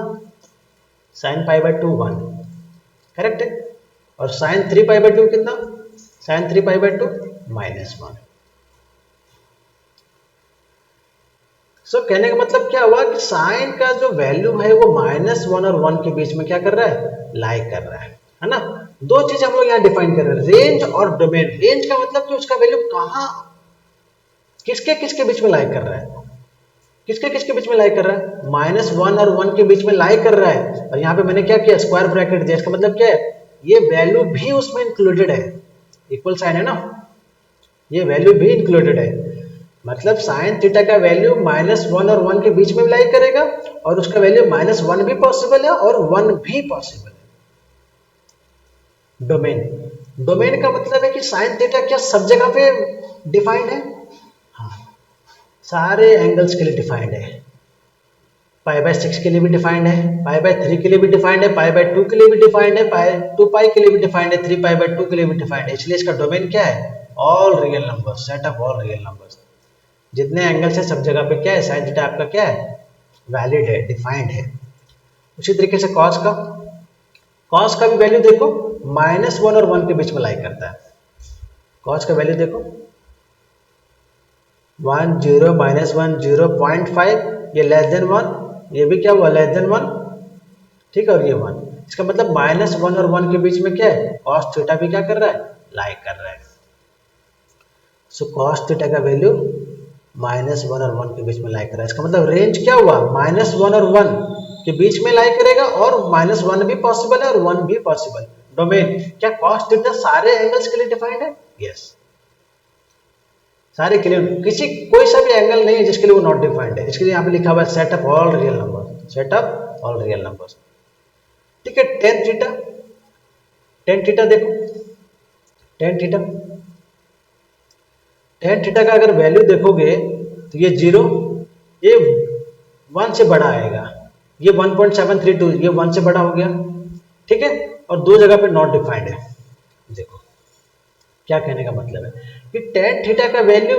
साइन π/2 1, करेक्ट है, और साइन 3π/2 कितना, साइन 3π/2 -1। सो कहने का मतलब क्या हुआ कि साइन का जो वैल्यू है वो -1 और 1 के बीच में क्या कर रहा है, लाई कर रहा है ना। दो चीज हम लोग यहाँ डिफाइन कर रहे हैं, रेंज और डोमेन। रेंज का मतलब कि उसका वैल्यू कहाँ किसके किसके बीच में लाई कर रहा है, किसके किसके बीच में लाई कर रहा है, -1 और 1 के बीच में लाई कर रहा है, और यहाँ पे मैंने क्या किया, स्क्वायर ब्रैकेट दिया। इसका मतलब क्या है, ये वैल्यू भी उसमें इंक्लूडेड है, इक्वल साइन है ना, ये वैल्यू भी इंक्लूडेड है, मतलब साइन थीटा का वैल्यू -1 और 1 के बीच में लाई करेगा, और उसका वैल्यू -1 भी पॉसिबल है और 1 भी पॉसिबल है। डोमेन, डोमेन का मतलब है कि साइन थीटा क्या सब जगह पे डिफाइंड है, हाँ सारे एंगल्स के लिए डिफाइंड है, π/6 के लिए भी डिफाइंड है, π/3 के लिए भी डिफाइंड है, π/2 के लिए भी डिफाइंड है, 2π के लिए भी डिफाइंड है, 3π/2 के लिए भी डिफाइंड है। इसलिए इसका डोमेन क्या है, all real numbers, set of all real numbers. जितने एंगल्स है सब जगह पे क्या है, साइन थीटा आपका क्या है, वैलिड है, डिफाइंड है। उसी तरीके से कॉस का, कॉस का भी वैल्यू देखो -1 और 1 के बीच में लाई करता है। कॉस का वैल्यू देखो 1 0 -1 0.5, ये लेस देन 1, ये भी क्या हुआ लेस देन 1, ठीक है, और ये 1। इसका मतलब -1 और 1 के बीच में क्या है, कॉस थीटा भी क्या कर रहा है, लाई कर रहा है। सो कॉस थीटा का वैल्यू -1 और 1 के बीच में लाई कर रहा है। इसका मतलब रेंज क्या हुआ, -1 और 1 के बीच में लाई करेगा, और -1 भी पॉसिबल है और 1 भी पॉसिबल। डोमेन क्या, कॉस थीटा सारे एंगल्स के लिए डिफाइंड है, यस सारे के लिए, किसी कोई सा भी एंगल नहीं है जिसके लिए वो नॉट डिफाइंड है। इसके लिए यहाँ पे लिखा हुआ है set of all real number, set of all real numbers, ठीक है। टेन थीटा, टेन थीटा देखो, टेन थीटा, टेन थीटा का अगर वैल्यू देखोगे तो ये 0, ये 1 से बड़ा आएगा, ये 1.732, ये 1 से बड़ा हो गया, ठीक है, और दो जगह पे नॉट डिफाइंड है। देखो क्या कहने का मतलब है कि टेन थीटा का वैल्यू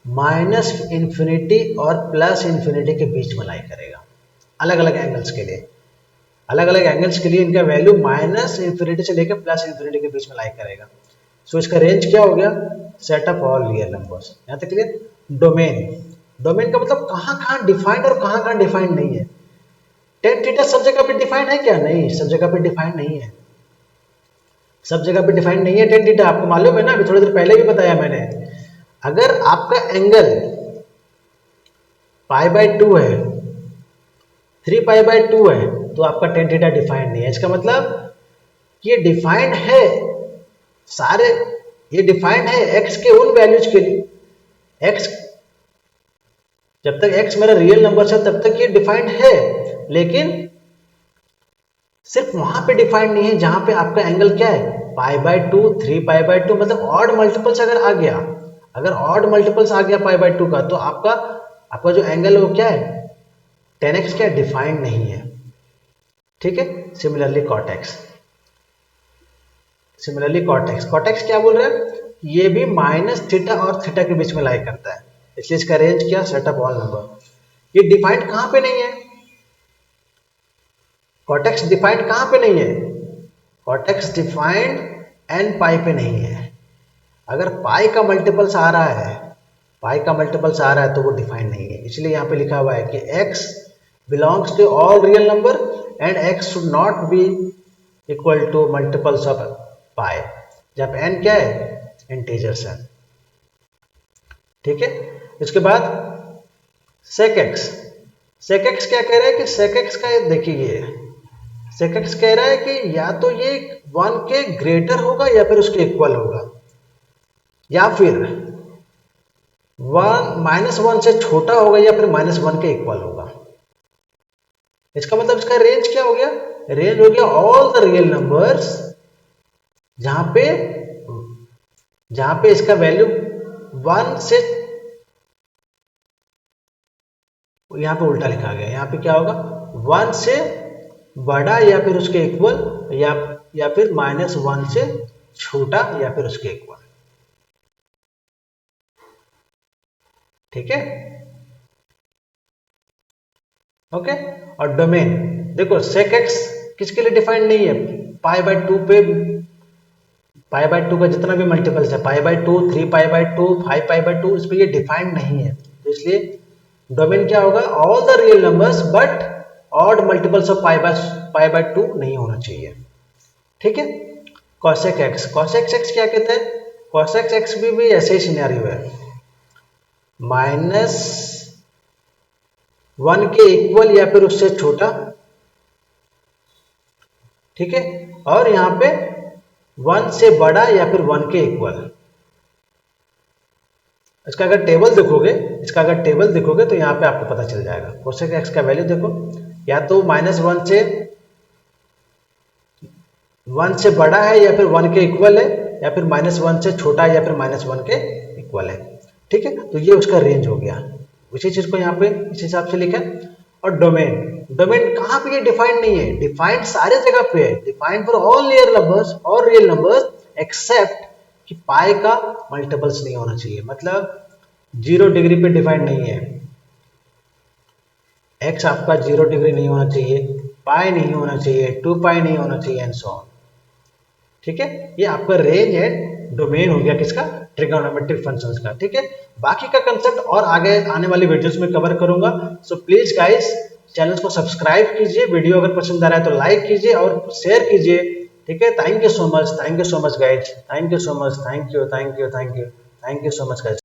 -∞ और +∞ के बीच में लाई करेगा, अलग अलग एंगल्स के लिए, अलग अलग एंगल्स के लिए इनका वैल्यू -∞ से लेकर +∞ के बीच में लाई करेगा। सो इसका रेंज क्या हो गया, set of all real numbers. यहाँ तक क्लियर। डोमेन, डोमेन का मतलब कहाँ कहाँ डिफाइंड और कहाँ कहाँ डिफाइंड नहीं है। टेन थीटा सब जगह पे डिफाइंड है क्या, नहीं सब जगह पे डिफाइंड नहीं है, सब जगह पे डिफाइंड नहीं है टेन थीटा, आपको मालूम है ना, अभी थोड़ी देर पहले भी बताया मैंने। अगर आपका एंगल π/2 है, 3π/2 है, तो आपका टेन थीटा डिफाइंड नहीं है। इसका मतलब ये डिफाइंड है सारे, ये डिफाइंड है x के उन वैल्यूज के लिए, x जब तक x मेरा रियल नंबर है तब तक ये डिफाइंड है, लेकिन सिर्फ वहां पे डिफाइंड नहीं है जहां पे आपका एंगल क्या है, π/2 3π/2, मतलब ऑड मल्टीपल्स अगर आ गया, अगर ऑड मल्टीपल्स आ गया π/2 का, तो आपका आपका जो एंगल है वो क्या है, tan x क्या डिफाइंड नहीं है, ठीक है। Similarly cot x, similarly cot x, cot x क्या बोल रहा है, ये भी -θ और थीटा के बीच में लाई करता है, इसलिए इसका रेंज क्या, सेट ऑफ ऑल नंबर। ये डिफाइंड कहां पे नहीं है, cot x डिफाइंड कहां पे नहीं है, cot x डिफाइंड n पाई पे नहीं है। अगर पाई का मल्टीपल्स आ रहा है, पाई का मल्टीपल्स आ रहा है तो वो डिफाइंड नहीं है। इसलिए यहाँ पे लिखा हुआ है कि x belongs to all real number and x should not be equal to multiples of pi, जब n क्या है, इंटीजर्स है, ठीक है। इसके बाद sec x, sec x क्या कह रहा है कि sec x का देखिए, ये sec x कह रहा है कि या तो ये 1 के ग्रेटर होगा या फिर उसके इक्वल होगा, या फिर -1 से छोटा होगा या फिर -1 के इक्वल होगा। इसका मतलब इसका रेंज क्या हो गया, रेंज हो गया ऑल द रियल नंबर्स जहां पे इसका वैल्यू 1 से, यहां पे उल्टा लिखा गया, यहां पे क्या होगा 1 से बड़ा या फिर उसके इक्वल, या फिर -1 से छोटा या फिर उसके इक्वल। ठीक है, ओके। और डोमेन देखो sec x किसके लिए डिफाइंड नहीं है, पाई बाय 2 पे, पाई बाय 2 का जितना भी मल्टीपल्स है, पाई by 2, 3 pi by 2, 5 pi by 2, इस पे ये डिफाइंड नहीं है, तो इसलिए डोमेन क्या होगा all the real numbers but odd multiples of pi by 2 नहीं होना चाहिए। ठीक है, cosec x, cosec x क्या कहते हैं, cosec x भी ऐसे ही सिनेरियो है, -1 के इक्वल या फिर उससे छोटा। ठीक है, और यहां पे 1 से बड़ा या फिर 1 के इक्वल। इसका अगर टेबल देखोगे तो यहां पे आपको पता चल जाएगा। cosec x का वैल्यू देखो, या तो -1 से बड़ा है या फिर 1 के इक्वल है, या फिर -1 से छोटा है या फिर -1 के इक्वल है। ठीक है, तो ये उसका रेंज हो गया, उसी चीज को यहाँ पे इस हिसाब से लिखा है। और डोमेन कहाँ पे, ये डिफाइंड नहीं है, डिफाइंड सारे जगह पे है, defined for all real numbers accept कि पाई का मल्टीपल्स नहीं होना चाहिए, मतलब 0 डिग्री पे डिफाइंड नहीं है, एक्स आपका 0 डिग्री नहीं होना चाहिए, पाई नहीं होना चाहिए, 2 पाई नहीं होना चाहिए एंड सो ऑन। ठीक है, ये आपका रेंज है, डोमेन हो गया किसका, ट्रिगोनोमेट्रिक फंक्शंस का। ठीक है, बाकी का कंसेप्ट और आगे आने वाली वीडियोस में कवर करूंगा। सो प्लीज गाइस चैनल को सब्सक्राइब कीजिए, वीडियो अगर पसंद आ रहा है तो लाइक कीजिए और शेयर कीजिए। ठीक है, thank you so much guys, thank you so much, thank you so much guys.